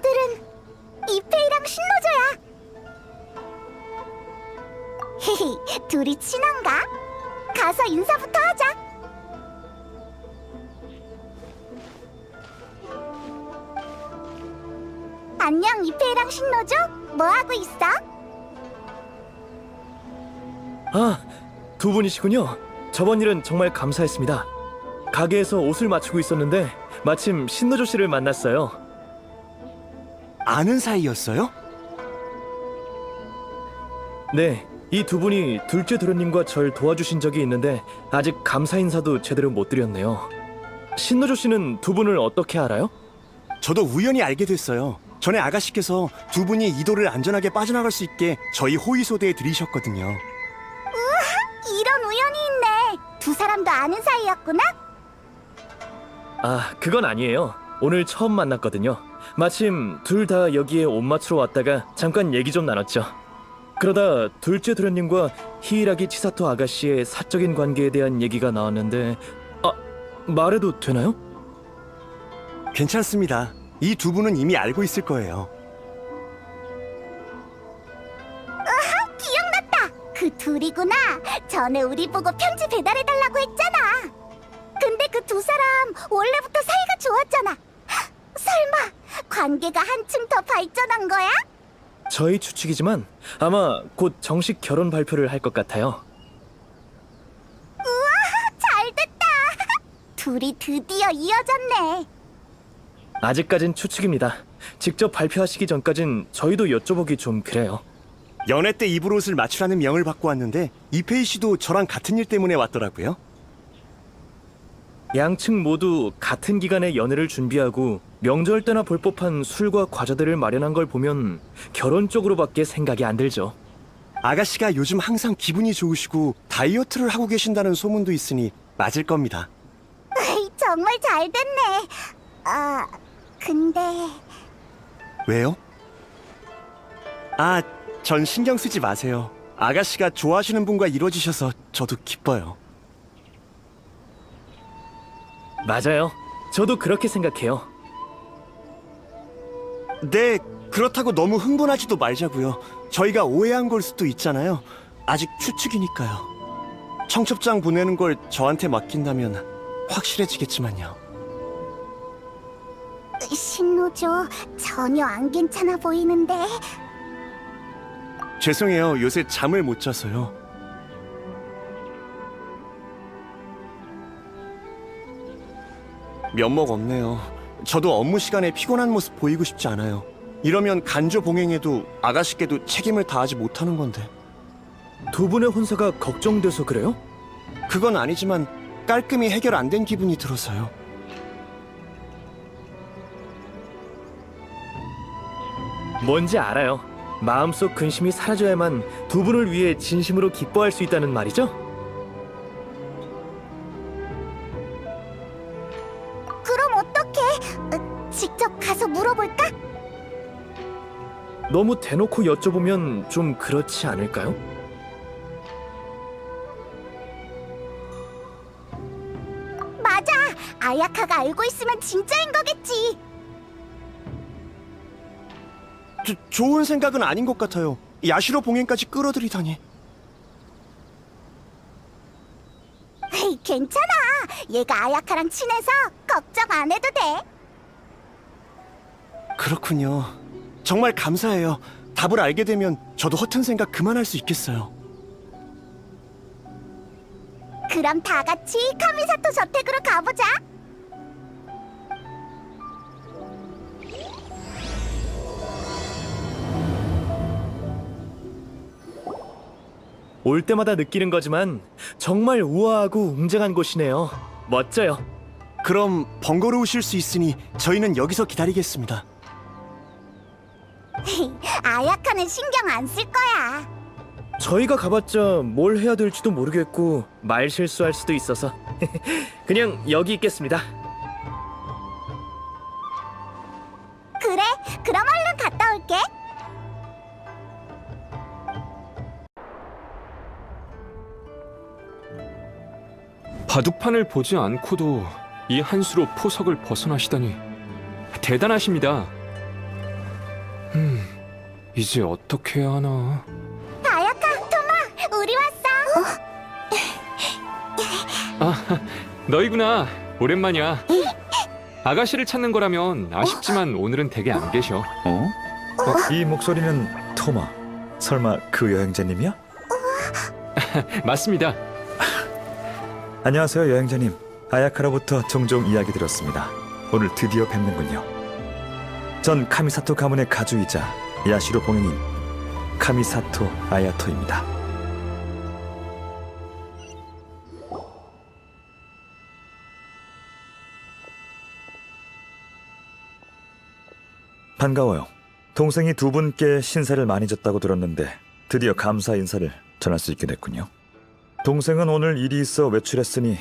사람들은 이페이랑 신노조야. 헤헤, 둘이 친한가? 가서 인사부터 하자. 안녕, 이페이랑 신노조? 뭐하고 있어? 아, 두 분이시군요. 저번 일은 정말 감사했습니다. 가게에서 옷을 맞추고 있었는데 마침 신노조 씨를 만났어요. 아는 사이였어요? 네, 이 두 분이 둘째 도련님과 절 도와주신 적이 있는데 아직 감사 인사도 제대로 못 드렸네요. 신노조 씨는 두 분을 어떻게 알아요? 저도 우연히 알게 됐어요. 전에 아가씨께서 두 분이 이도를 안전하게 빠져나갈 수 있게 저희 호위소대에 들이셨거든요. 이런 우연이 있네. 두 사람도 아는 사이였구나? 아, 그건 아니에요. 오늘 처음 만났거든요. 마침 둘 다 여기에 옷 맞추러 왔다가 잠깐 얘기 좀 나눴죠. 그러다 둘째 도련님과 히이라기 치사토 아가씨의 사적인 관계에 대한 얘기가 나왔는데 말해도 되나요? 괜찮습니다. 이 두 분은 이미 알고 있을 거예요. 기억났다. 그 둘이구나. 전에 우리 보고 편지 배달해달라고 했잖아. 근데 그 두 사람 원래부터 사이가 좋았잖아. 설마 관계가 한층 더 발전한 거야? 저희 추측이지만 아마 곧 정식 결혼 발표를 할 것 같아요. 잘됐다. 둘이 드디어 이어졌네. 아직까진 추측입니다. 직접 발표하시기 전까진 저희도 여쭤보기 좀 그래요. 연애 때 입을 옷을 맞추라는 명을 받고 왔는데 이페이 씨도 저랑 같은 일 때문에 왔더라고요. 양측 모두 같은 기간에 연애를 준비하고 명절 때나 볼 법한 술과 과자들을 마련한 걸 보면 결혼 쪽으로밖에 생각이 안 들죠. 아가씨가 요즘 항상 기분이 좋으시고 다이어트를 하고 계신다는 소문도 있으니 맞을 겁니다. 정말 잘됐네. 아, 근데 왜요? 아, 전 신경 쓰지 마세요. 아가씨가 좋아하시는 분과 이루어지셔서 저도 기뻐요. 맞아요. 저도 그렇게 생각해요. 네, 그렇다고 너무 흥분하지도 말자고요. 저희가 오해한 걸 수도 있잖아요. 아직 추측이니까요. 청첩장 보내는 걸 저한테 맡긴다면 확실해지겠지만요. 신노조 전혀 안 괜찮아 보이는데. 죄송해요. 요새 잠을 못 자서요. 면목 없네요. 저도 업무 시간에 피곤한 모습 보이고 싶지 않아요. 이러면 간조 봉행에도 아가씨께도 책임을 다하지 못하는 건데. 두 분의 혼사가 걱정돼서 그래요? 그건 아니지만 깔끔히 해결 안 된 기분이 들어서요. 뭔지 알아요. 마음속 근심이 사라져야만 두 분을 위해 진심으로 기뻐할 수 있다는 말이죠? 그럼 어떡해? 직접 가서 물어볼까? 너무 대놓고 여쭤보면 좀 그렇지 않을까요? 맞아. 아야카가 알고 있으면 진짜인 거겠지. 좋은 생각은 아닌 것 같아요. 야시로 봉행까지 끌어들이다니. 에이, 괜찮아. 얘가 아야카랑 친해서 걱정 안 해도 돼. 그렇군요. 정말 감사해요. 답을 알게 되면 저도 허튼 생각 그만할 수 있겠어요. 그럼 다 같이 카미사토 저택으로 가보자. 올 때마다 느끼는 거지만 정말 우아하고 웅장한 곳이네요. 멋져요. 그럼 번거로우실 수 있으니 저희는 여기서 기다리겠습니다. 아야카는 신경 안 쓸 거야. 저희가 가봤자 뭘 해야 될지도 모르겠고 말 실수할 수도 있어서 그냥 여기 있겠습니다. 그래, 그럼 얼른 갔다 올게. 바둑판을 보지 않고도 이 한 수로 포석을 벗어나시다니 대단하십니다. 이제 어떻게 해야 하나? 다야카, 토마, 우리 왔어. 아, 너희구나. 오랜만이야. 아가씨를 찾는 거라면 아쉽지만 오늘은 댁에 안 계셔. 이 목소리는 토마. 설마 그 여행자님이야? 맞습니다. 안녕하세요, 여행자님. 아야카로부터 종종 이야기 들었습니다. 오늘 드디어 뵙는군요. 전 카미사토 가문의 가주이자 야시로 봉행인 카미사토 아야토입니다. 반가워요. 동생이 두 분께 신세를 많이 졌다고 들었는데 드디어 감사 인사를 전할 수 있게 됐군요. 동생은 오늘 일이 있어 외출했으니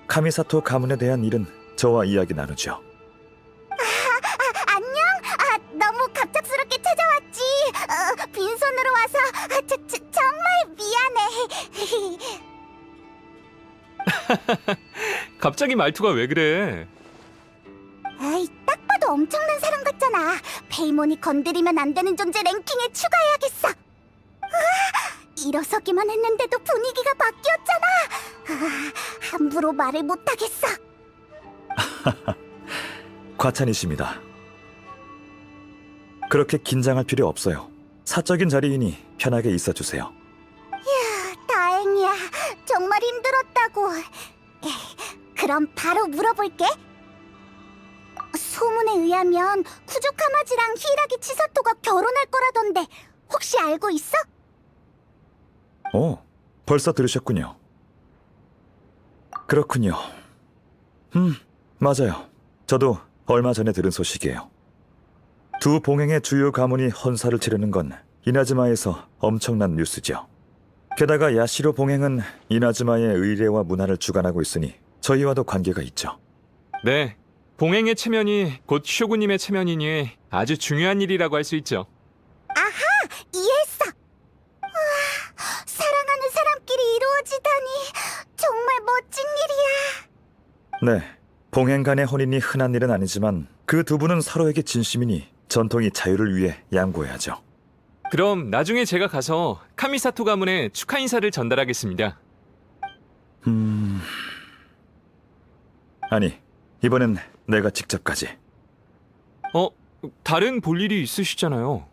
카미사토 가문에 대한 일은 저와 이야기 나누죠. 안녕. 너무 갑작스럽게 찾아왔지. 빈손으로 와서 정말 미안해. 갑자기 말투가 왜 그래? 아이, 딱 봐도 엄청난 사람 같잖아. 페이몬이 건드리면 안 되는 존재 랭킹에 추가해야겠어. 일어서기만 했는데도 분위기가 바뀌었잖아. 함부로 말을 못하겠어. 과찬이십니다. 그렇게 긴장할 필요 없어요. 사적인 자리이니 편하게 있어주세요. 다행이야. 정말 힘들었다고. 그럼 바로 물어볼게. 소문에 의하면 쿠조카마지랑 히라기 치사토가 결혼할 거라던데 혹시 알고 있어? 벌써 들으셨군요. 그렇군요. 맞아요. 저도 얼마 전에 들은 소식이에요. 두 봉행의 주요 가문이 헌사를 치르는 건 이나즈마에서 엄청난 뉴스죠. 게다가 야시로 봉행은 이나즈마의 의례와 문화를 주관하고 있으니 저희와도 관계가 있죠. 네. 봉행의 체면이 곧 쇼구님의 체면이니 아주 중요한 일이라고 할 수 있죠. 이해했어. 사랑하는 사람끼리 이루어지다니 정말 멋진 일이야. 네, 봉행 간의 혼인이 흔한 일은 아니지만 그 두 분은 서로에게 진심이니 전통이 자유를 위해 양보해야죠. 그럼 나중에 제가 가서 카미사토 가문에 축하 인사를 전달하겠습니다. 아니, 이번엔 내가 직접 가지. 다른 볼 일이 있으시잖아요.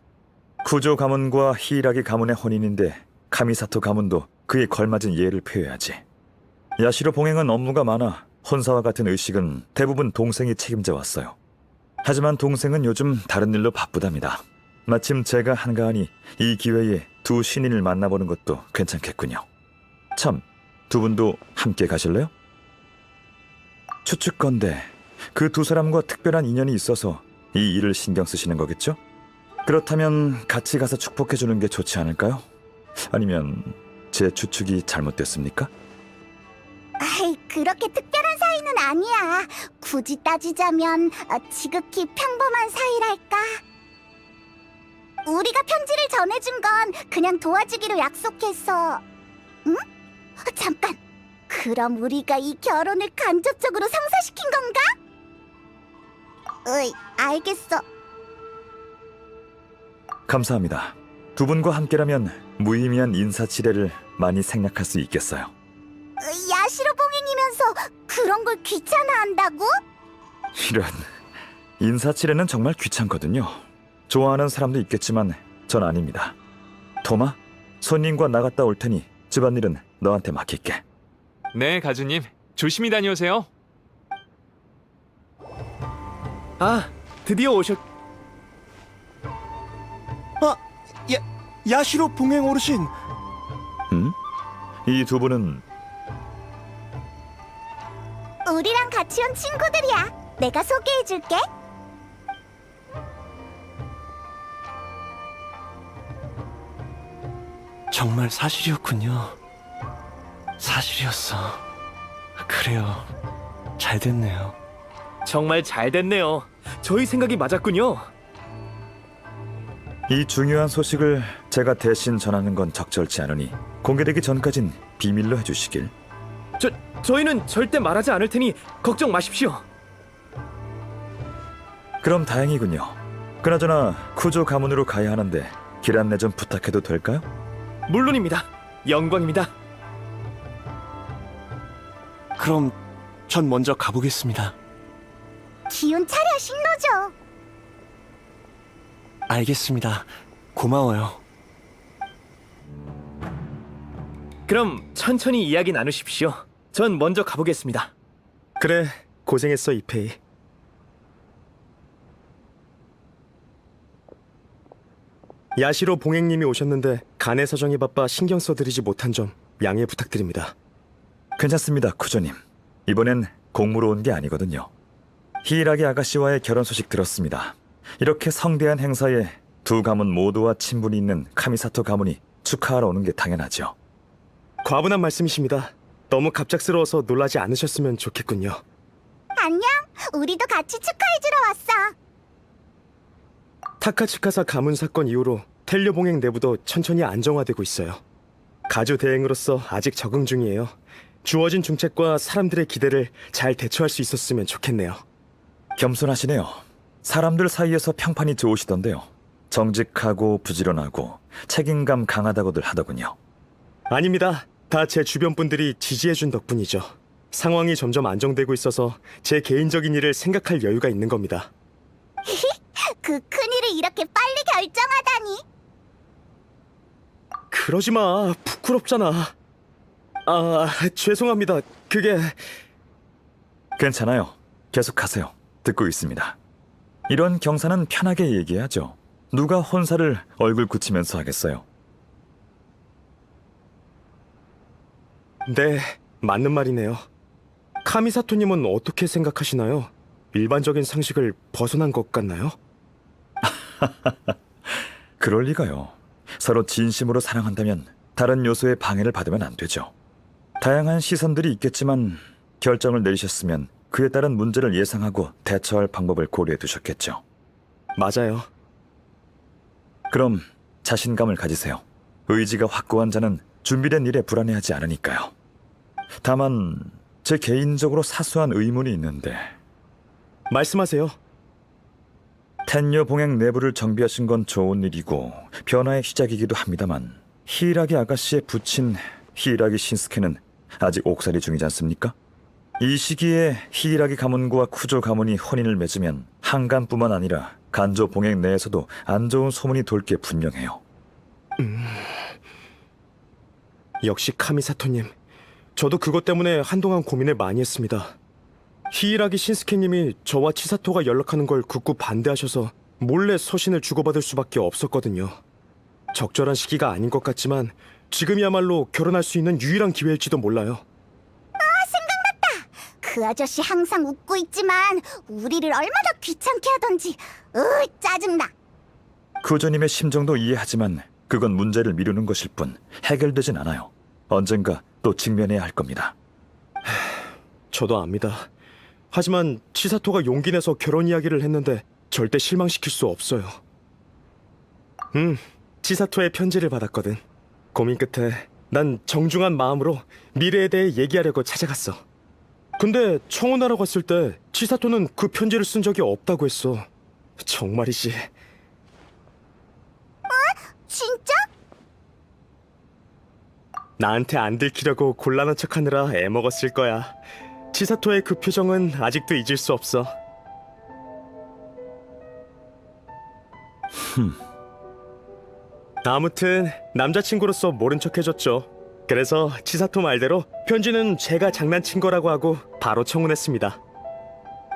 쿠조 가문과 히이라기 가문의 혼인인데 카미사토 가문도 그에 걸맞은 예를 표해야지. 야시로 봉행은 업무가 많아 혼사와 같은 의식은 대부분 동생이 책임져 왔어요. 하지만 동생은 요즘 다른 일로 바쁘답니다. 마침 제가 한가하니 이 기회에 두 신인을 만나보는 것도 괜찮겠군요. 참, 두 분도 함께 가실래요? 추측건데 그 두 사람과 특별한 인연이 있어서 이 일을 신경 쓰시는 거겠죠? 그렇다면 같이 가서 축복해주는 게 좋지 않을까요? 아니면 제 추측이 잘못됐습니까? 아이, 그렇게 특별한 사이는 아니야. 굳이 따지자면 지극히 평범한 사이랄까. 우리가 편지를 전해준 건 그냥 도와주기로 약속해서. 응? 잠깐. 그럼 우리가 이 결혼을 간접적으로 성사시킨 건가? 으이, 알겠어. 감사합니다. 두 분과 함께라면 무의미한 인사치레를 많이 생략할 수 있겠어요. 야시로 봉행이면서 그런 걸 귀찮아한다고? 이런, 인사치레는 정말 귀찮거든요. 좋아하는 사람도 있겠지만 전 아닙니다. 토마, 손님과 나갔다 올 테니 집안일은 너한테 맡길게. 네, 가주님. 조심히 다녀오세요. 드디어 오셨... 야시로 봉행 어르신. 이 두 분은 우리랑 같이 온 친구들이야. 내가 소개해줄게. 정말 사실이었군요. 사실이었어. 그래요. 잘 됐네요. 정말 잘 됐네요. 저희 생각이 맞았군요. 이 중요한 소식을 제가 대신 전하는 건 적절치 않으니 공개되기 전까진 비밀로 해주시길. 저희는 절대 말하지 않을 테니 걱정 마십시오. 그럼 다행이군요. 그나저나 쿠조 가문으로 가야 하는데 길 안내 좀 부탁해도 될까요? 물론입니다. 영광입니다. 그럼 전 먼저 가보겠습니다. 기운 차려, 신노조. 알겠습니다. 고마워요. 그럼 천천히 이야기 나누십시오. 전 먼저 가보겠습니다. 그래, 고생했어, 이페이. 야시로 봉행님이 오셨는데 간의 사정이 바빠 신경 써드리지 못한 점 양해 부탁드립니다. 괜찮습니다, 쿠조님. 이번엔 공무로 온 게 아니거든요. 히이라기 아가씨와의 결혼 소식 들었습니다. 이렇게 성대한 행사에 두 가문 모두와 친분이 있는 카미사토 가문이 축하하러 오는 게 당연하죠. 과분한 말씀이십니다. 너무 갑작스러워서 놀라지 않으셨으면 좋겠군요. 안녕. 우리도 같이 축하해주러 왔어. 타카츠카사 가문 사건 이후로 텔료 봉행 내부도 천천히 안정화되고 있어요. 가주 대행으로서 아직 적응 중이에요. 주어진 중책과 사람들의 기대를 잘 대처할 수 있었으면 좋겠네요. 겸손하시네요. 사람들 사이에서 평판이 좋으시던데요. 정직하고 부지런하고 책임감 강하다고들 하더군요. 아닙니다. 다 제 주변 분들이 지지해준 덕분이죠. 상황이 점점 안정되고 있어서 제 개인적인 일을 생각할 여유가 있는 겁니다. 그 큰일을 이렇게 빨리 결정하다니. 그러지 마. 부끄럽잖아. 아, 죄송합니다. 그게... 괜찮아요. 계속하세요. 듣고 있습니다. 이런 경사는 편하게 얘기하죠. 누가 혼사를 얼굴 굳히면서 하겠어요. 네, 맞는 말이네요. 카미사토님은 어떻게 생각하시나요? 일반적인 상식을 벗어난 것 같나요? 그럴 리가요. 서로 진심으로 사랑한다면 다른 요소의 방해를 받으면 안 되죠. 다양한 시선들이 있겠지만 결정을 내리셨으면 그에 따른 문제를 예상하고 대처할 방법을 고려해 두셨겠죠. 맞아요. 그럼 자신감을 가지세요. 의지가 확고한 자는 준비된 일에 불안해하지 않으니까요. 다만 제 개인적으로 사소한 의문이 있는데 말씀하세요. 텐녀 봉행 내부를 정비하신 건 좋은 일이고 변화의 시작이기도 합니다만 히이라기 아가씨의 부친 히이라기 신스케는 아직 옥살이 중이지 않습니까? 이 시기에 히이라기 가문과 쿠조 가문이 혼인을 맺으면 한간뿐만 아니라 간조 봉행 내에서도 안 좋은 소문이 돌 게 분명해요. 역시 카미사토님. 저도 그것 때문에 한동안 고민을 많이 했습니다. 히이라기 신스케님이 저와 치사토가 연락하는 걸 극구 반대하셔서 몰래 서신을 주고받을 수밖에 없었거든요. 적절한 시기가 아닌 것 같지만 지금이야말로 결혼할 수 있는 유일한 기회일지도 몰라요. 그 아저씨 항상 웃고 있지만 우리를 얼마나 귀찮게 하던지. 짜증나. 쿠조님의 심정도 이해하지만 그건 문제를 미루는 것일 뿐 해결되진 않아요. 언젠가 또 직면해야 할 겁니다. 저도 압니다. 하지만 치사토가 용기 내서 결혼 이야기를 했는데 절대 실망시킬 수 없어요. 치사토의 편지를 받았거든. 고민 끝에 난 정중한 마음으로 미래에 대해 얘기하려고 찾아갔어. 근데 청혼하러 갔을 때 치사토는 그 편지를 쓴 적이 없다고 했어. 정말이지. 진짜? 나한테 안 들키려고 곤란한 척하느라 애먹었을 거야. 치사토의 그 표정은 아직도 잊을 수 없어. 아무튼 남자친구로서 모른 척 해줬죠. 그래서 치사토 말대로 편지는 제가 장난친 거라고 하고 바로 청혼했습니다.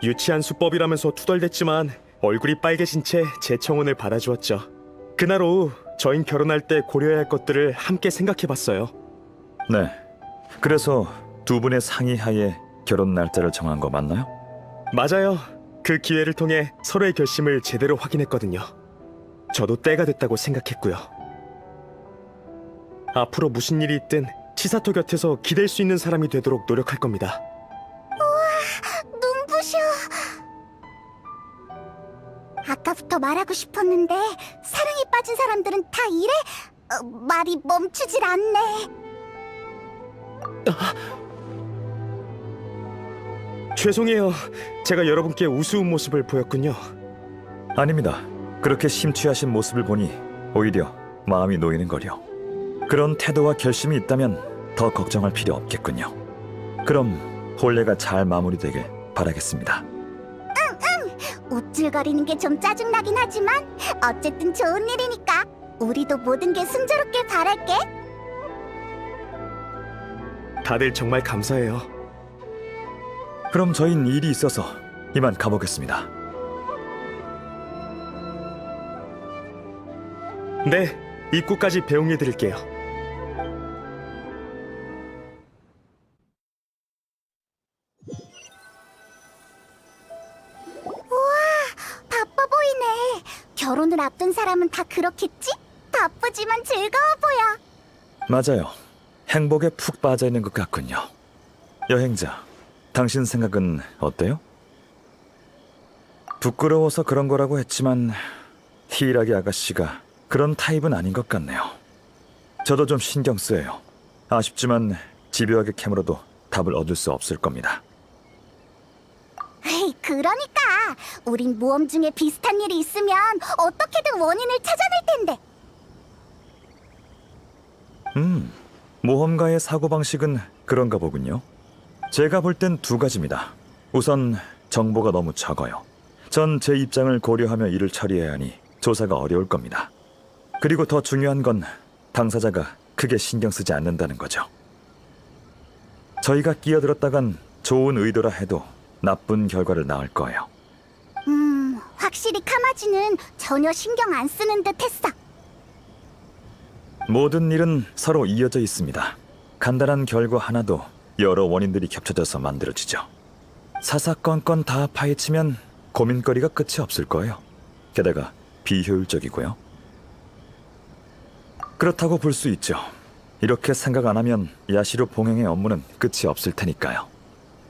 유치한 수법이라면서 투덜댔지만 얼굴이 빨개진 채 제 청혼을 받아주었죠. 그날 오후 저희 결혼할 때 고려해야 할 것들을 함께 생각해봤어요. 네. 그래서 두 분의 상의하에 결혼 날짜를 정한 거 맞나요? 맞아요. 그 기회를 통해 서로의 결심을 제대로 확인했거든요. 저도 때가 됐다고 생각했고요. 앞으로 무슨 일이 있든 치사토 곁에서 기댈 수 있는 사람이 되도록 노력할 겁니다. 눈부셔. 아까부터 말하고 싶었는데 사랑에 빠진 사람들은 다 이래? 말이 멈추질 않네. 죄송해요. 제가 여러분께 우스운 모습을 보였군요. 아닙니다. 그렇게 심취하신 모습을 보니 오히려 마음이 놓이는 거려. 그런 태도와 결심이 있다면 더 걱정할 필요 없겠군요. 그럼 혼례가 잘 마무리되길 바라겠습니다. 우쭐거리는 게 좀 짜증나긴 하지만 어쨌든 좋은 일이니까 우리도 모든 게 순조롭게 바랄게. 다들 정말 감사해요. 그럼 저흰 일이 있어서 이만 가보겠습니다. 네, 입구까지 배웅해 드릴게요. 바빠 보이네. 결혼을 앞둔 사람은 다 그렇겠지? 바쁘지만 즐거워 보여. 맞아요. 행복에 푹 빠져 있는 것 같군요. 여행자, 당신 생각은 어때요? 부끄러워서 그런 거라고 했지만 히이라기 아가씨가 그런 타입은 아닌 것 같네요. 저도 좀 신경 쓰여요. 아쉽지만 집요하게 캐물어도 답을 얻을 수 없을 겁니다. 에이, 그러니까 우린 모험 중에 비슷한 일이 있으면 어떻게든 원인을 찾아낼 텐데. 모험가의 사고방식은 그런가 보군요. 제가 볼 땐 두 가지입니다. 우선 정보가 너무 적어요. 전 제 입장을 고려하며 일을 처리해야 하니 조사가 어려울 겁니다. 그리고 더 중요한 건 당사자가 크게 신경 쓰지 않는다는 거죠. 저희가 끼어들었다간 좋은 의도라 해도 나쁜 결과를 낳을 거예요. 확실히 카마지는 전혀 신경 안 쓰는 듯 했어. 모든 일은 서로 이어져 있습니다. 간단한 결과 하나도 여러 원인들이 겹쳐져서 만들어지죠. 사사건건 다 파헤치면 고민거리가 끝이 없을 거예요. 게다가 비효율적이고요. 그렇다고 볼 수 있죠. 이렇게 생각 안 하면 야시로 봉행의 업무는 끝이 없을 테니까요.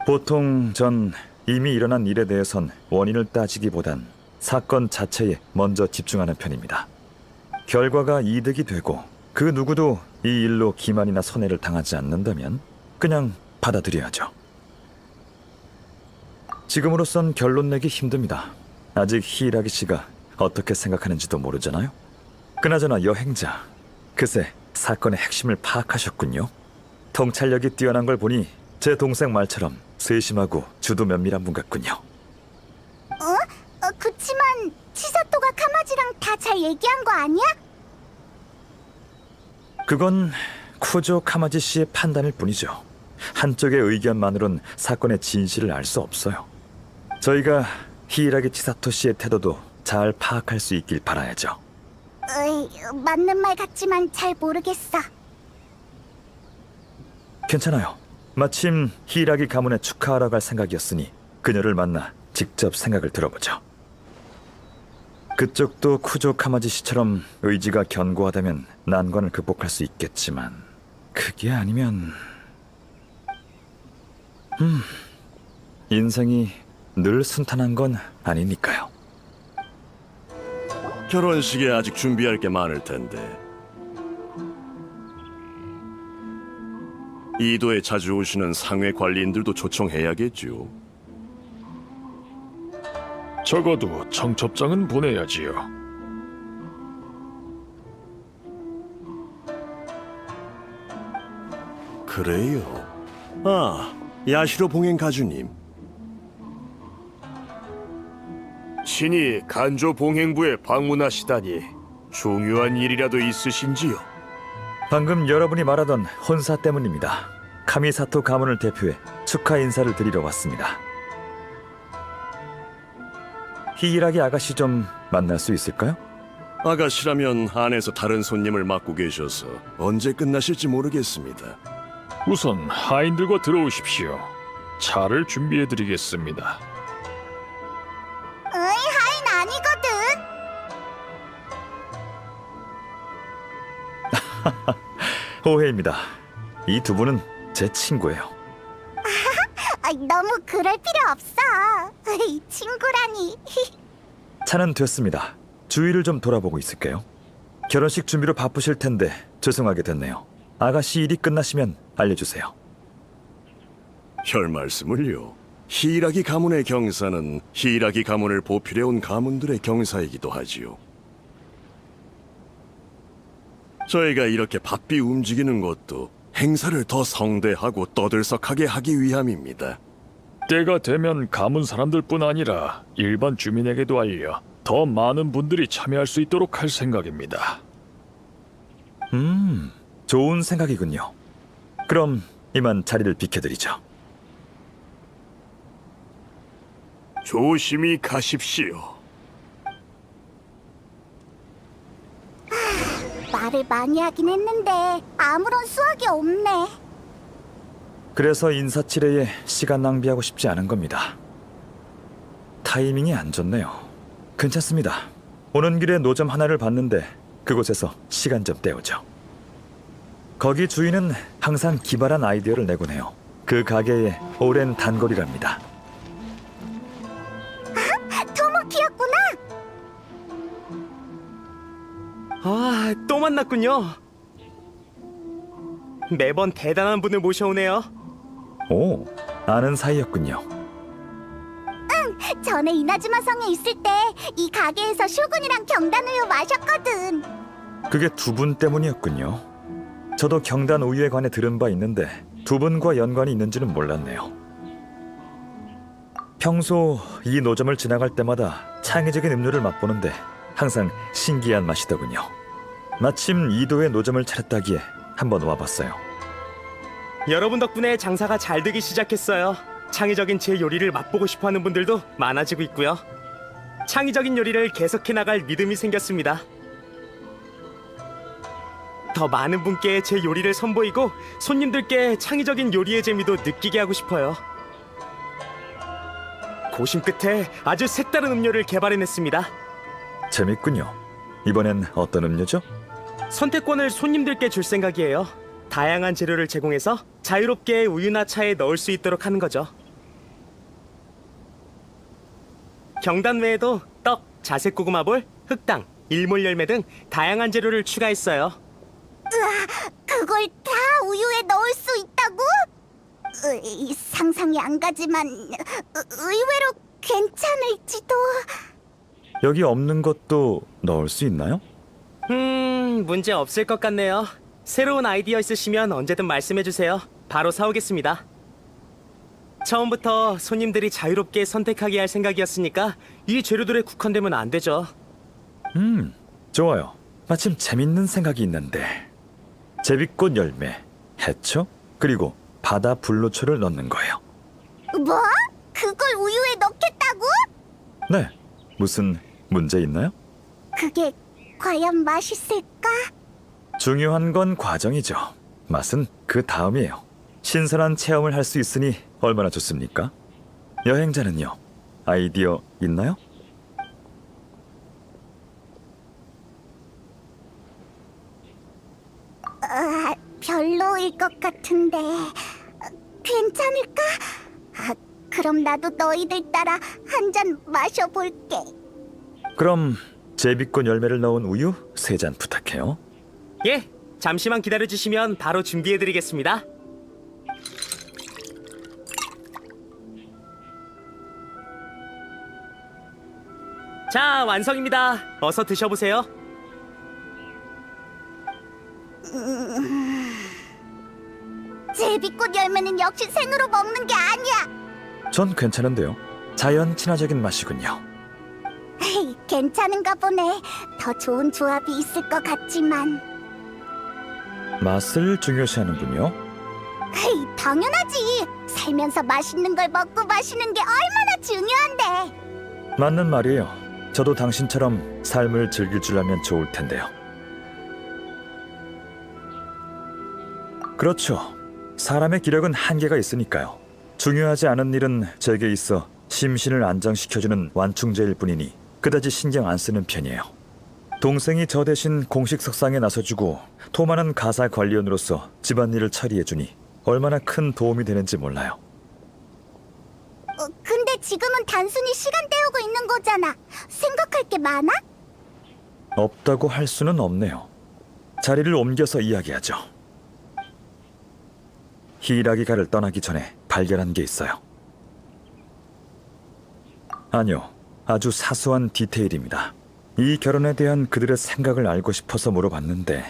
보통 전 이미 일어난 일에 대해선 원인을 따지기보단 사건 자체에 먼저 집중하는 편입니다. 결과가 이득이 되고 그 누구도 이 일로 기만이나 손해를 당하지 않는다면 그냥 받아들여야죠. 지금으로선 결론 내기 힘듭니다. 아직 히이라기 씨가 어떻게 생각하는지도 모르잖아요. 그나저나 여행자, 그새 사건의 핵심을 파악하셨군요. 통찰력이 뛰어난 걸 보니 제 동생 말처럼 세심하고 주도 면밀한 분 같군요. 그치만 치사토가 카마지랑 다 잘 얘기한 거 아니야? 그건 쿠조 카마지 씨의 판단일 뿐이죠. 한쪽의 의견만으론 사건의 진실을 알 수 없어요. 저희가 히이라기 치사토 씨의 태도도 잘 파악할 수 있길 바라야죠. 맞는 말 같지만 잘 모르겠어. 괜찮아요. 마침 히이라기 가문에 축하하러 갈 생각이었으니 그녀를 만나 직접 생각을 들어보죠. 그쪽도 쿠조 카마지 씨처럼 의지가 견고하다면 난관을 극복할 수 있겠지만 그게 아니면... 인생이 늘 순탄한 건 아니니까요. 결혼식에 아직 준비할 게 많을 텐데. 이도에 자주 오시는 상회 관리인들도 초청해야겠죠. 적어도 청첩장은 보내야지요. 그래요. 아, 야시로 봉행 가주님. 신이 간조 봉행부에 방문하시다니 중요한 일이라도 있으신지요? 방금 여러분이 말하던 혼사 때문입니다. 카미사토 가문을 대표해 축하 인사를 드리러 왔습니다. 히이라기 아가씨 좀 만날 수 있을까요? 아가씨라면 안에서 다른 손님을 맡고 계셔서 언제 끝나실지 모르겠습니다. 우선 하인들과 들어오십시오. 차를 준비해드리겠습니다. 하인 아니거든. 오해입니다. 이 두 분은 제 친구예요. 너무 그럴 필요 없어. 친구라니. 차는 됐습니다. 주위를 좀 돌아보고 있을게요. 결혼식 준비로 바쁘실 텐데 죄송하게 됐네요. 아가씨 일이 끝나시면 알려주세요. 별 말씀을요. 히이라기 가문의 경사는 히이라기 가문을 보필해온 가문들의 경사이기도 하지요. 저희가 이렇게 바삐 움직이는 것도 행사를 더 성대하고 떠들썩하게 하기 위함입니다. 때가 되면 가문 사람들뿐 아니라 일반 주민에게도 알려 더 많은 분들이 참여할 수 있도록 할 생각입니다. 좋은 생각이군요. 그럼 이만 자리를 비켜드리죠. 조심히 가십시오. 말을 많이 하긴 했는데 아무런 수확이 없네. 그래서 인사치레에 시간 낭비하고 싶지 않은 겁니다. 타이밍이 안 좋네요. 괜찮습니다. 오는 길에 노점 하나를 봤는데 그곳에서 시간 좀 때우죠. 거기 주인은 항상 기발한 아이디어를 내곤 해요. 그 가게의 오랜 단골이랍니다. 토모키였구나. 아, 또 만났군요. 매번 대단한 분을 모셔오네요. 오, 아는 사이였군요. 전에 이나즈마 성에 있을 때 이 가게에서 쇼군이랑 경단 우유 마셨거든. 그게 두 분 때문이었군요. 저도 경단 우유에 관해 들은 바 있는데 두 분과 연관이 있는지는 몰랐네요. 평소 이 노점을 지나갈 때마다 창의적인 음료를 맛보는데 항상 신기한 맛이더군요. 마침 이도의 노점을 차렸다기에 한번 와봤어요. 여러분 덕분에 장사가 잘 되기 시작했어요. 창의적인 제 요리를 맛보고 싶어하는 분들도 많아지고 있고요. 창의적인 요리를 계속해 나갈 믿음이 생겼습니다. 더 많은 분께 제 요리를 선보이고 손님들께 창의적인 요리의 재미도 느끼게 하고 싶어요. 고심 끝에 아주 색다른 음료를 개발해냈습니다. 재밌군요. 이번엔 어떤 음료죠? 선택권을 손님들께 줄 생각이에요. 다양한 재료를 제공해서 자유롭게 우유나 차에 넣을 수 있도록 하는 거죠. 경단 외에도 떡, 자색 고구마볼, 흑당, 일몰 열매 등 다양한 재료를 추가했어요. 그걸 다 우유에 넣을 수 있다고? 상상이 안 가지만 의외로 괜찮을지도. 여기 없는 것도 넣을 수 있나요? 문제 없을 것 같네요. 새로운 아이디어 있으시면 언제든 말씀해주세요. 바로 사오겠습니다. 처음부터 손님들이 자유롭게 선택하게 할 생각이었으니까 이 재료들에 국한되면 안 되죠. 좋아요. 마침 재밌는 생각이 있는데 제비꽃 열매, 해초, 그리고 바다 불로초를 넣는 거예요. 뭐? 그걸 우유에 넣겠다고? 네, 무슨 문제 있나요? 그게 과연 맛있을까? 중요한 건 과정이죠. 맛은 그 다음이에요. 신선한 체험을 할 수 있으니 얼마나 좋습니까? 여행자는요, 아이디어 있나요? 별로일 것 같은데 괜찮을까? 그럼 나도 너희들 따라 한 잔 마셔볼게. 그럼 제비꽃 열매를 넣은 우유 3잔 부탁해요. 예, 잠시만 기다려주시면 바로 준비해드리겠습니다. 자, 완성입니다. 어서 드셔보세요. 제비꽃 열매는 역시 생으로 먹는 게 아니야. 전 괜찮은데요. 자연 친화적인 맛이군요. 헤이, 괜찮은가 보네. 더 좋은 조합이 있을 것 같지만. 맛을 중요시하는군요. 헤이, 당연하지. 살면서 맛있는 걸 먹고 마시는 게 얼마나 중요한데. 맞는 말이에요. 저도 당신처럼 삶을 즐길 줄 알면 좋을 텐데요. 그렇죠. 사람의 기력은 한계가 있으니까요. 중요하지 않은 일은 제게 있어 심신을 안정시켜주는 완충제일 뿐이니 그다지 신경 안 쓰는 편이에요. 동생이 저 대신 공식 석상에 나서주고 토마는 가사 관리원으로서 집안일을 처리해주니 얼마나 큰 도움이 되는지 몰라요. 근데 지금은 단순히 시간 때우고 있는 거잖아. 생각할 게 많아? 없다고 할 수는 없네요. 자리를 옮겨서 이야기하죠. 히라기가를 떠나기 전에 발견한 게 있어요. 아니요, 아주 사소한 디테일입니다. 이 결혼에 대한 그들의 생각을 알고 싶어서 물어봤는데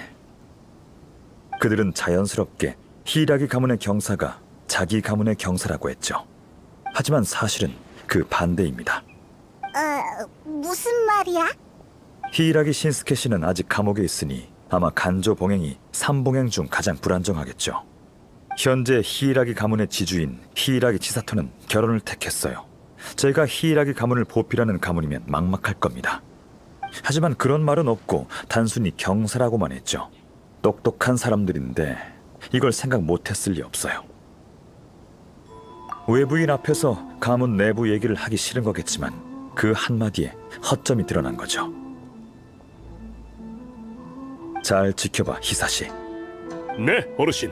그들은 자연스럽게 히이라기 가문의 경사가 자기 가문의 경사라고 했죠. 하지만 사실은 그 반대입니다. 무슨 말이야? 히이라기 신스케 씨는 아직 감옥에 있으니 아마 간조 봉행이 3봉행 중 가장 불안정하겠죠. 현재 히이라기 가문의 지주인 히이라기 치사토는 결혼을 택했어요. 제가 히이라기 가문을 보필하는 가문이면 막막할 겁니다. 하지만 그런 말은 없고 단순히 경사라고만 했죠. 똑똑한 사람들인데 이걸 생각 못했을 리 없어요. 외부인 앞에서 가문 내부 얘기를 하기 싫은 거겠지만 그 한마디에 허점이 드러난 거죠. 잘 지켜봐, 히사시. 네, 어르신.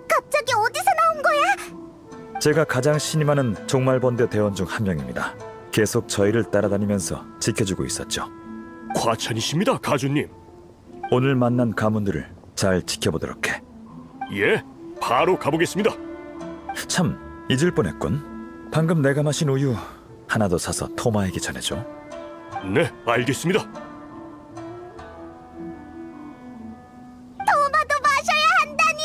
갑자기 어디서 나온 거야? 제가 가장 신임하는 종말번대 대원 중 한 명입니다. 계속 저희를 따라다니면서 지켜주고 있었죠. 과찬이십니다, 가주님. 오늘 만난 가문들을 잘 지켜보도록 해. 예, 바로 가보겠습니다. 참, 잊을 뻔했군. 방금 내가 마신 우유 하나 더 사서 토마에게 전해줘. 네, 알겠습니다. 토마도 마셔야 한다니!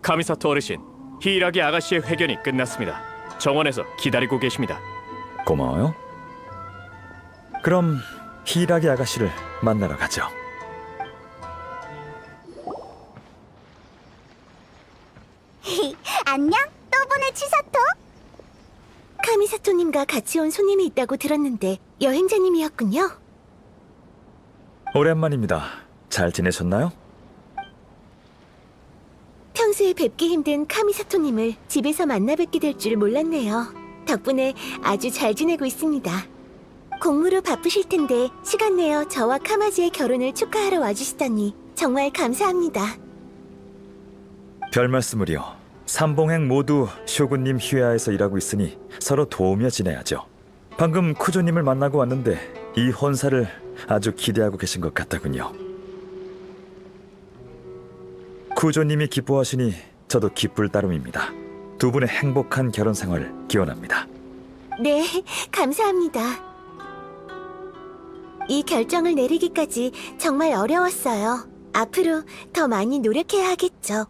카미사토 어르신, 히이라기 아가씨의 회견이 끝났습니다. 정원에서 기다리고 계십니다. 고마워요. 그럼 히이라기 아가씨를 만나러 가죠. 안녕, 또 보네 치사토. 카미사토님과 같이 온 손님이 있다고 들었는데 여행자님이었군요. 오랜만입니다. 잘 지내셨나요? 평소에 뵙기 힘든 카미사토님을 집에서 만나 뵙게 될 줄 몰랐네요. 덕분에 아주 잘 지내고 있습니다. 공무로 바쁘실 텐데 시간 내어 저와 카마지의 결혼을 축하하러 와주시다니 정말 감사합니다. 별 말씀을요. 삼봉행 모두 쇼군님 휘하에서 일하고 있으니 서로 도우며 지내야죠. 방금 쿠조님을 만나고 왔는데 이 혼사를 아주 기대하고 계신 것 같더군요. 쿠조님이 기뻐하시니 저도 기쁠 따름입니다. 두 분의 행복한 결혼 생활을 기원합니다. 네, 감사합니다. 이 결정을 내리기까지 정말 어려웠어요. 앞으로 더 많이 노력해야 하겠죠.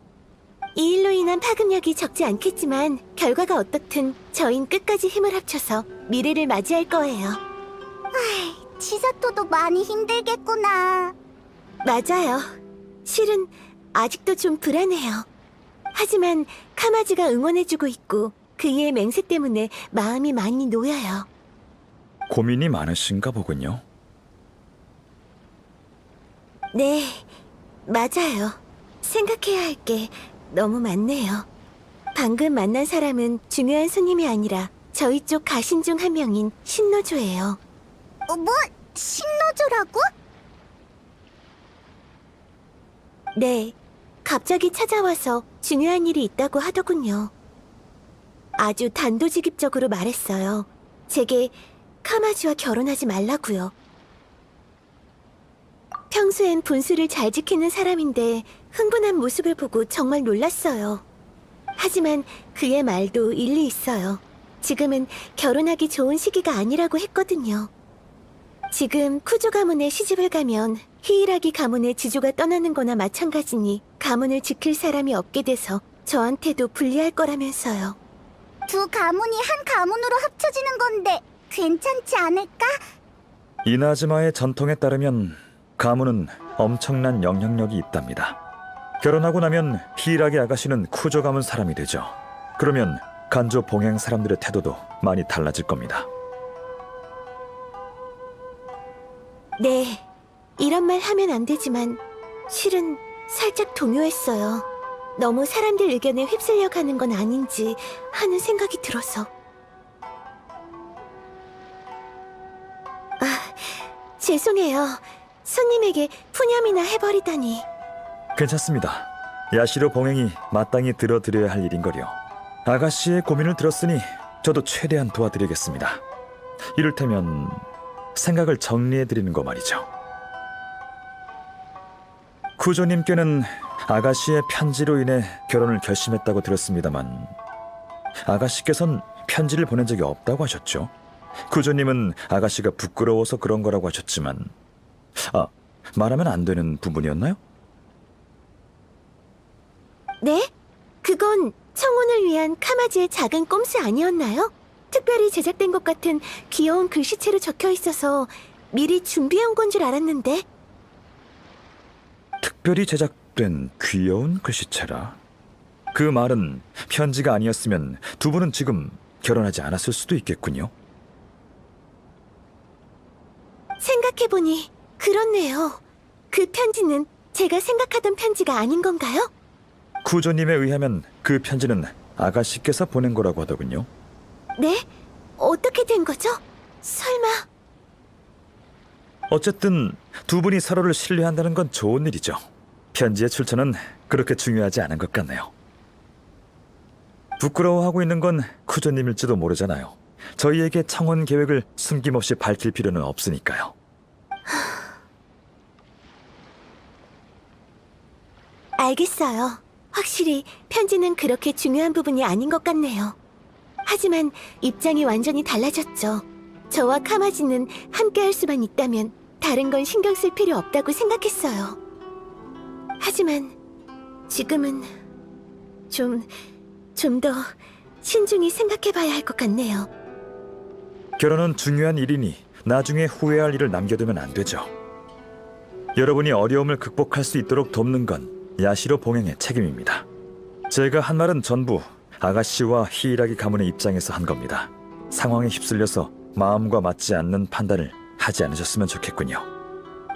이 일로 인한 파급력이 적지 않겠지만 결과가 어떻든 저흰 끝까지 힘을 합쳐서 미래를 맞이할 거예요. 치사토도 많이 힘들겠구나. 맞아요. 실은 아직도 좀 불안해요. 하지만 카마지가 응원해주고 있고 그이의 맹세 때문에 마음이 많이 놓여요. 고민이 많으신가 보군요. 네, 맞아요. 생각해야 할 게 너무 많네요. 방금 만난 사람은 중요한 손님이 아니라 저희 쪽 가신 중 한 명인 신노조예요. 뭐? 신노조라고? 네, 갑자기 찾아와서 중요한 일이 있다고 하더군요. 아주 단도직입적으로 말했어요. 제게 카마지와 결혼하지 말라고요. 평소엔 분수를 잘 지키는 사람인데 흥분한 모습을 보고 정말 놀랐어요. 하지만 그의 말도 일리 있어요. 지금은 결혼하기 좋은 시기가 아니라고 했거든요. 지금 쿠조 가문에 시집을 가면 히이라기 가문의 지주가 떠나는 거나 마찬가지니 가문을 지킬 사람이 없게 돼서 저한테도 불리할 거라면서요. 두 가문이 한 가문으로 합쳐지는 건데 괜찮지 않을까? 이나즈마의 전통에 따르면 가문은 엄청난 영향력이 있답니다. 결혼하고 나면 히이라기 아가씨는 쿠조 가문 사람이 되죠. 그러면 간조 봉행 사람들의 태도도 많이 달라질 겁니다. 네, 이런 말 하면 안 되지만 실은 살짝 동요했어요. 너무 사람들 의견에 휩쓸려 가는 건 아닌지 하는 생각이 들어서. 죄송해요. 손님에게 푸념이나 해버리다니. 괜찮습니다. 야시로 봉행이 마땅히 들어드려야 할 일인걸요. 아가씨의 고민을 들었으니 저도 최대한 도와드리겠습니다. 이를테면 생각을 정리해드리는 거 말이죠. 쿠조님께는 아가씨의 편지로 인해 결혼을 결심했다고 들었습니다만 아가씨께선 편지를 보낸 적이 없다고 하셨죠. 쿠조님은 아가씨가 부끄러워서 그런 거라고 하셨지만 말하면 안 되는 부분이었나요? 네? 그건 청혼을 위한 카마지의 작은 꼼수 아니었나요? 특별히 제작된 것 같은 귀여운 글씨체로 적혀 있어서 미리 준비해온 건 줄 알았는데. 특별히 제작된 귀여운 글씨체라. 그 말은 편지가 아니었으면 두 분은 지금 결혼하지 않았을 수도 있겠군요. 생각해보니 그렇네요. 그 편지는 제가 생각하던 편지가 아닌 건가요? 구조님에 의하면 그 편지는 아가씨께서 보낸 거라고 하더군요. 네? 어떻게 된 거죠? 설마... 어쨌든 두 분이 서로를 신뢰한다는 건 좋은 일이죠. 편지의 출처는 그렇게 중요하지 않은 것 같네요. 부끄러워하고 있는 건 쿠조님일지도 모르잖아요. 저희에게 청혼 계획을 숨김없이 밝힐 필요는 없으니까요. 알겠어요. 확실히 편지는 그렇게 중요한 부분이 아닌 것 같네요. 하지만 입장이 완전히 달라졌죠. 저와 카마지는 함께 할 수만 있다면 다른 건 신경 쓸 필요 없다고 생각했어요. 하지만 지금은 좀 더 신중히 생각해봐야 할 것 같네요. 결혼은 중요한 일이니 나중에 후회할 일을 남겨두면 안 되죠. 여러분이 어려움을 극복할 수 있도록 돕는 건 야시로 봉행의 책임입니다. 제가 한 말은 전부 아가씨와 히이라기 가문의 입장에서 한 겁니다. 상황에 휩쓸려서 마음과 맞지 않는 판단을 하지 않으셨으면 좋겠군요.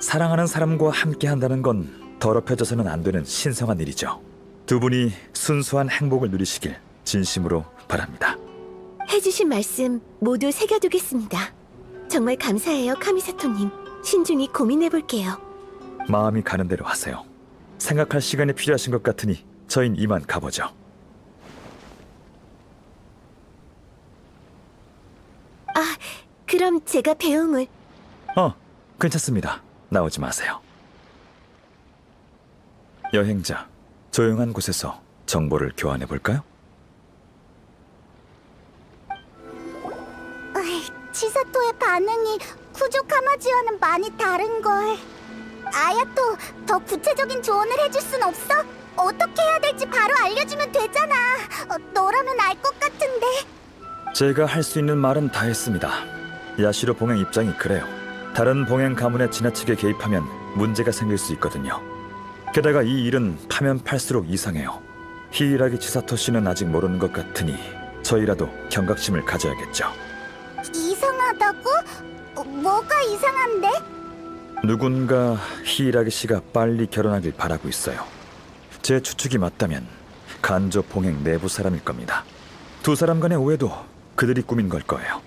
사랑하는 사람과 함께 한다는 건 더럽혀져서는 안 되는 신성한 일이죠. 두 분이 순수한 행복을 누리시길 진심으로 바랍니다. 해주신 말씀 모두 새겨두겠습니다. 정말 감사해요, 카미사토님. 신중히 고민해볼게요. 마음이 가는 대로 하세요. 생각할 시간이 필요하신 것 같으니 저흰 이만 가보죠. 그럼 제가 배웅을... 괜찮습니다. 나오지 마세요. 여행자, 조용한 곳에서 정보를 교환해 볼까요? 치사토의 반응이 쿠조 카마지와는 많이 다른걸. 아야토, 더 구체적인 조언을 해줄 순 없어? 어떻게 해야 될지 바로 알려주면 되잖아. 너라면 알 것 같은데. 제가 할 수 있는 말은 다 했습니다. 야시로 봉행 입장이 그래요. 다른 봉행 가문에 지나치게 개입하면 문제가 생길 수 있거든요. 게다가 이 일은 파면 팔수록 이상해요. 히이라기 치사토 씨는 아직 모르는 것 같으니 저희라도 경각심을 가져야겠죠. 이상하다고? 뭐가 이상한데? 누군가 히이라기 씨가 빨리 결혼하길 바라고 있어요. 제 추측이 맞다면 간조 봉행 내부 사람일 겁니다. 두 사람 간의 오해도 그들이 꾸민 걸 거예요.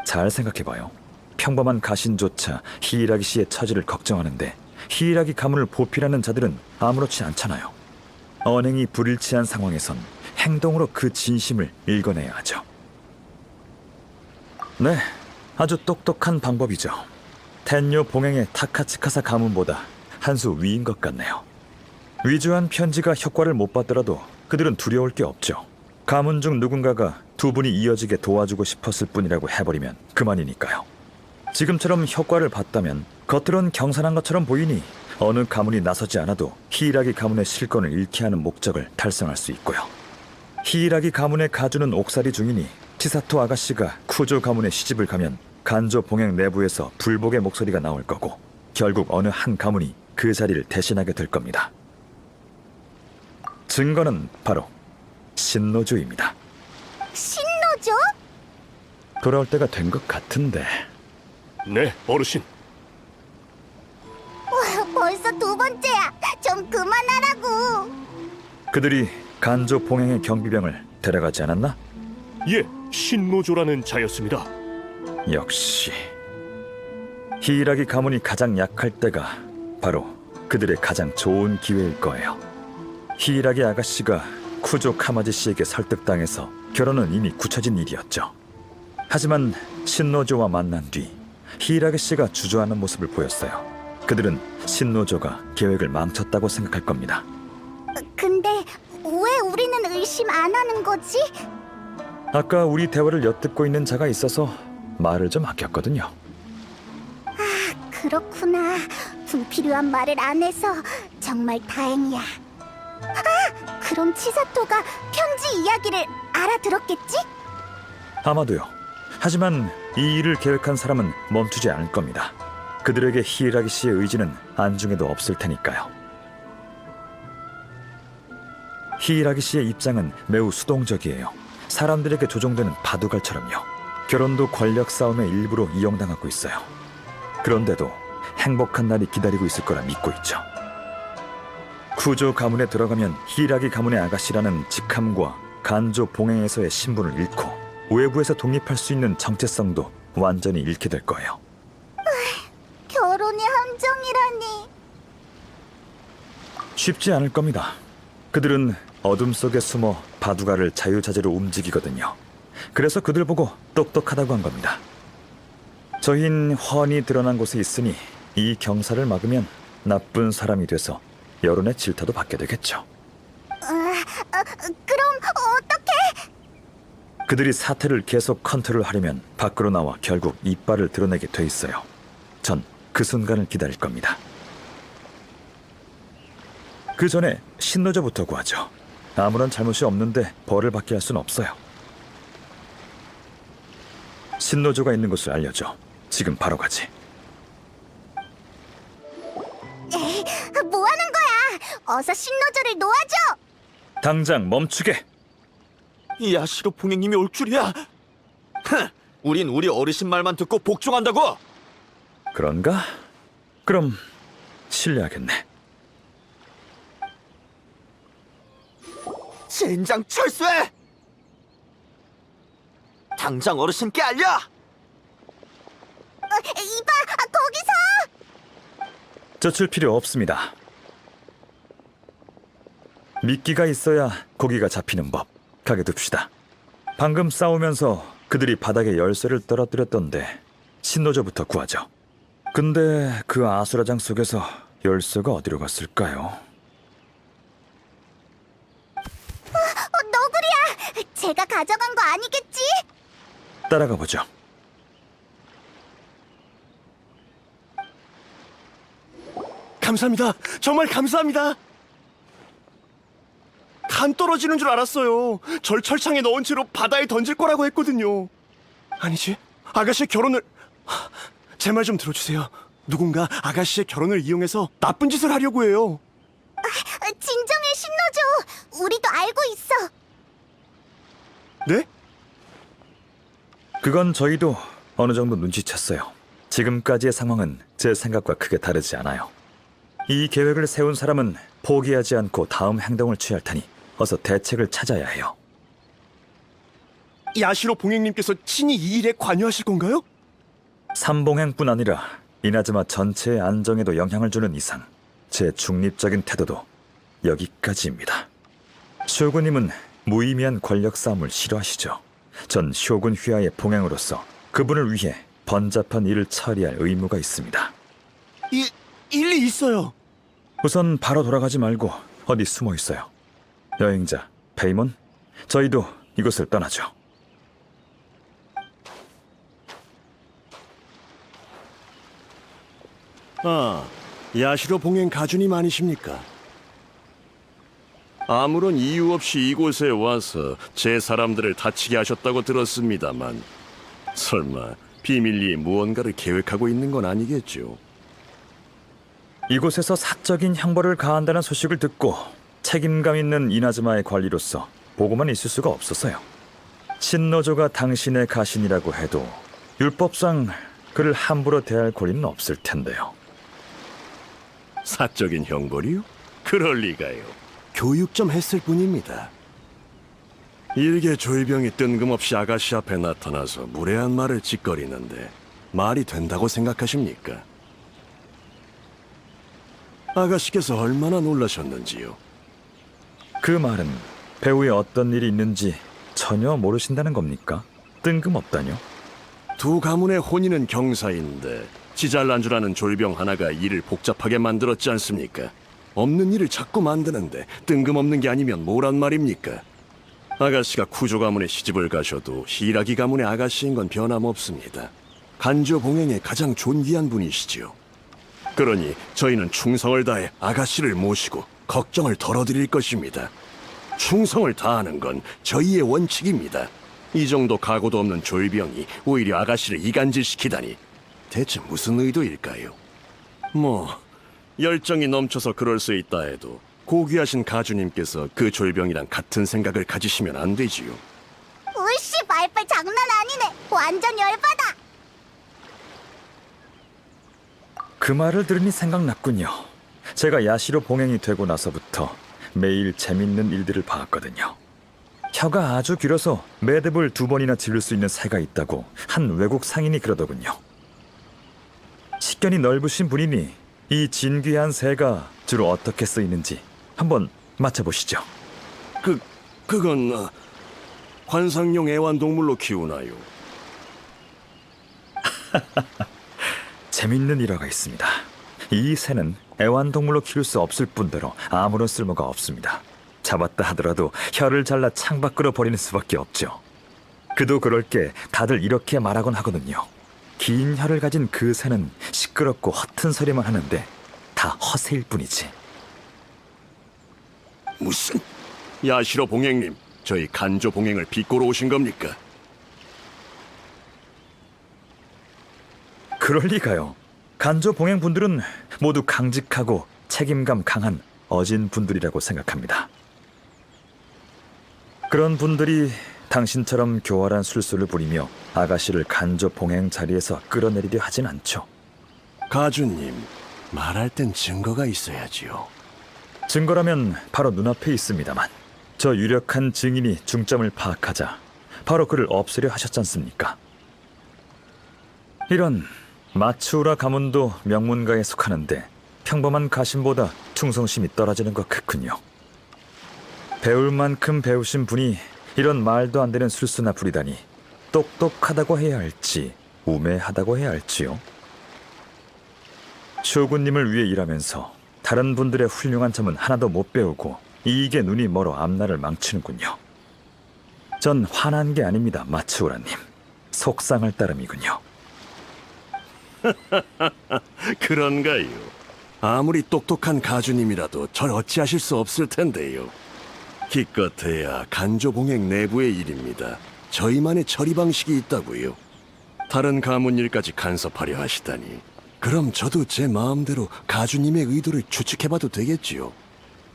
잘 생각해봐요. 평범한 가신조차 히이라기 씨의 처지를 걱정하는데 히이라기 가문을 보필하는 자들은 아무렇지 않잖아요. 언행이 불일치한 상황에선 행동으로 그 진심을 읽어내야 하죠. 네, 아주 똑똑한 방법이죠. 텐요 봉행의 타카츠카사 가문보다 한 수 위인 것 같네요. 위조한 편지가 효과를 못 받더라도 그들은 두려울 게 없죠. 가문 중 누군가가 두 분이 이어지게 도와주고 싶었을 뿐이라고 해버리면 그만이니까요. 지금처럼 효과를 봤다면 겉으론 경산한 것처럼 보이니 어느 가문이 나서지 않아도 히이라기 가문의 실권을 잃게 하는 목적을 달성할 수 있고요. 히이라기 가문의 가주는 옥살이 중이니 치사토 아가씨가 쿠조 가문에 시집을 가면 간조 봉행 내부에서 불복의 목소리가 나올 거고 결국 어느 한 가문이 그 자리를 대신하게 될 겁니다. 증거는 바로 신노조입니다. 신노조? 돌아올 때가 된 것 같은데. 네, 어르신. 와, 벌써 두 번째야. 좀 그만하라고. 그들이 간조 봉행의 경비병을 데려가지 않았나? 예, 신노조라는 자였습니다. 역시 히이라기 가문이 가장 약할 때가 바로 그들의 가장 좋은 기회일 거예요. 히이라기 아가씨가 쿠조 카마지 씨에게 설득당해서 결혼은 이미 굳혀진 일이었죠. 하지만 신노조와 만난 뒤 히이라기 씨가 주저하는 모습을 보였어요. 그들은 신노조가 계획을 망쳤다고 생각할 겁니다. 근데 왜 우리는 의심 안 하는 거지? 아까 우리 대화를 엿듣고 있는 자가 있어서 말을 좀 아꼈거든요. 그렇구나. 불필요한 말을 안 해서 정말 다행이야. 아, 그럼 치사토가 편지 이야기를 알아들었겠지? 아마도요. 하지만 이 일을 계획한 사람은 멈추지 않을 겁니다. 그들에게 히이라기 씨의 의지는 안중에도 없을 테니까요. 히이라기 씨의 입장은 매우 수동적이에요. 사람들에게 조종되는 바둑알처럼요. 결혼도 권력 싸움의 일부로 이용당하고 있어요. 그런데도 행복한 날이 기다리고 있을 거라 믿고 있죠. 쿠조 가문에 들어가면 히이라기 가문의 아가씨라는 직함과 간조 봉행에서의 신분을 잃고 외부에서 독립할 수 있는 정체성도 완전히 잃게 될 거예요. 결혼이 함정이라니. 쉽지 않을 겁니다. 그들은 어둠 속에 숨어 바둑알을 자유자재로 움직이거든요. 그래서 그들 보고 똑똑하다고 한 겁니다. 저흰 훤히 드러난 곳에 있으니 이 경사를 막으면 나쁜 사람이 돼서 여론의 질타도 받게 되겠죠. 그럼 어떻게? 그들이 사태를 계속 컨트롤하려면 밖으로 나와 결국 이빨을 드러내게 돼 있어요. 전 그 순간을 기다릴 겁니다. 그 전에 신노조부터 구하죠. 아무런 잘못이 없는데 벌을 받게 할 수는 없어요. 신노조가 있는 곳을 알려줘. 지금 바로 가지. 뭐 하는 거야? 어서 신노조를 놓아줘. 당장 멈추게. 야시로 봉행님이 올 줄이야. 우린 우리 어르신 말만 듣고 복종한다고. 그런가? 그럼 실례하겠네. 젠장 철수해! 당장 어르신께 알려! 이봐, 거기서! 젖을 필요 없습니다. 미끼가 있어야 고기가 잡히는 법. 가게 둡시다. 방금 싸우면서 그들이 바닥에 열쇠를 떨어뜨렸던데 신노조부터 구하죠. 근데 그 아수라장 속에서 열쇠가 어디로 갔을까요? 너구리야! 제가 가져간 거 아니겠지? 따라가 보죠. 감사합니다. 정말 감사합니다. 간 떨어지는 줄 알았어요. 절 철창에 넣은 채로 바다에 던질 거라고 했거든요. 아니지, 아가씨의 결혼을... 제 말 좀 들어주세요. 누군가 아가씨의 결혼을 이용해서 나쁜 짓을 하려고 해요. 진정해, 신노조. 우리도 알고 있어. 네? 그건 저희도 어느 정도 눈치챘어요. 지금까지의 상황은 제 생각과 크게 다르지 않아요. 이 계획을 세운 사람은 포기하지 않고 다음 행동을 취할 테니 어서 대책을 찾아야 해요. 야시로 봉행님께서 친히 이 일에 관여하실 건가요? 삼봉행뿐 아니라 이나즈마 전체의 안정에도 영향을 주는 이상 제 중립적인 태도도 여기까지입니다. 쇼군님은 무의미한 권력 싸움을 싫어하시죠. 전 쇼군 휘하의 봉행으로서 그분을 위해 번잡한 일을 처리할 의무가 있습니다. 일리 있어요. 우선 바로 돌아가지 말고 어디 숨어 있어요. 여행자 페이몬, 저희도 이곳을 떠나죠. 아, 야시로 봉행 가주님 아니십니까? 아무런 이유 없이 이곳에 와서 제 사람들을 다치게 하셨다고 들었습니다만 설마 비밀리에 무언가를 계획하고 있는 건 아니겠죠? 이곳에서 사적인 형벌을 가한다는 소식을 듣고 책임감 있는 이나즈마의 관리로서 보고만 있을 수가 없었어요. 신노조가 당신의 가신이라고 해도 율법상 그를 함부로 대할 권리는 없을 텐데요. 사적인 형벌이요? 그럴 리가요. 교육 좀 했을 뿐입니다. 일개 졸병이 뜬금없이 아가씨 앞에 나타나서 무례한 말을 짓거리는데 말이 된다고 생각하십니까? 아가씨께서 얼마나 놀라셨는지요? 그 말은 배후에 어떤 일이 있는지 전혀 모르신다는 겁니까? 뜬금없다뇨? 두 가문의 혼인은 경사인데 지잘난 줄 아는 졸병 하나가 일을 복잡하게 만들었지 않습니까? 없는 일을 자꾸 만드는데 뜬금없는 게 아니면 뭐란 말입니까? 아가씨가 쿠조 가문에 시집을 가셔도 히라기 가문의 아가씨인 건 변함없습니다. 간조 봉행의 가장 존귀한 분이시지요. 그러니 저희는 충성을 다해 아가씨를 모시고 걱정을 덜어드릴 것입니다. 충성을 다하는 건 저희의 원칙입니다. 이 정도 각오도 없는 졸병이 오히려 아가씨를 이간질시키다니 대체 무슨 의도일까요? 뭐 열정이 넘쳐서 그럴 수 있다 해도 고귀하신 가주님께서 그 졸병이랑 같은 생각을 가지시면 안 되지요. 으씨, 말빨 장난 아니네. 완전 열받아. 그 말을 들으니 생각났군요. 제가 야시로 봉행이 되고 나서부터 매일 재밌는 일들을 봐왔거든요. 혀가 아주 길어서 매듭을 2번이나 지를 수 있는 새가 있다고 한 외국 상인이 그러더군요. 식견이 넓으신 분이니 이 진귀한 새가 주로 어떻게 쓰이는지 한번 맞춰보시죠. 그건 관상용 애완동물로 키우나요? 재밌는 일화가 있습니다. 이 새는 애완동물로 키울 수 없을 뿐더러 아무런 쓸모가 없습니다. 잡았다 하더라도 혀를 잘라 창밖으로 버리는 수밖에 없죠. 그도 그럴 게 다들 이렇게 말하곤 하거든요. 긴 혀를 가진 그 새는 시끄럽고 허튼 소리만 하는데 다 허세일 뿐이지. 무슨 야시로 봉행님, 저희 간조 봉행을 비꼬러 오신 겁니까? 그럴 리가요. 간조 봉행 분들은 모두 강직하고 책임감 강한 어진 분들이라고 생각합니다. 그런 분들이 당신처럼 교활한 술수를 부리며 아가씨를 간조 봉행 자리에서 끌어내리려 하진 않죠. 가주님, 말할 땐 증거가 있어야지요. 증거라면 바로 눈앞에 있습니다만, 저 유력한 증인이 중점을 파악하자 바로 그를 없애려 하셨지 않습니까? 이런 마츠우라 가문도 명문가에 속하는데 평범한 가신보다 충성심이 떨어지는 것 같군요. 배울 만큼 배우신 분이 이런 말도 안 되는 술수나 부리다니 똑똑하다고 해야 할지 우매하다고 해야 할지요. 쇼군님을 위해 일하면서 다른 분들의 훌륭한 점은 하나도 못 배우고 이익에 눈이 멀어 앞날을 망치는군요. 전 화난 게 아닙니다, 마츠우라님. 속상할 따름이군요. 그런가요? 아무리 똑똑한 가주님이라도 절 어찌하실 수 없을 텐데요. 기껏해야 간조봉행 내부의 일입니다. 저희만의 처리 방식이 있다고요. 다른 가문 일까지 간섭하려 하시다니. 그럼 저도 제 마음대로 가주님의 의도를 추측해봐도 되겠지요.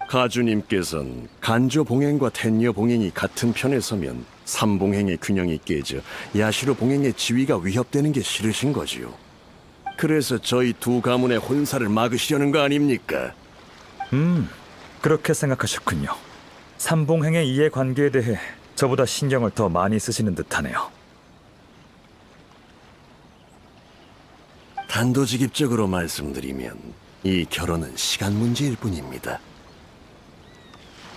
가주님께선 간조봉행과 텐녀봉행이 같은 편에 서면 삼봉행의 균형이 깨져 야시로 봉행의 지위가 위협되는 게 싫으신 거지요. 그래서 저희 두 가문의 혼사를 막으시려는 거 아닙니까? 그렇게 생각하셨군요. 삼봉행의 이해관계에 대해 저보다 신경을 더 많이 쓰시는 듯하네요. 단도직입적으로 말씀드리면 이 결혼은 시간 문제일 뿐입니다.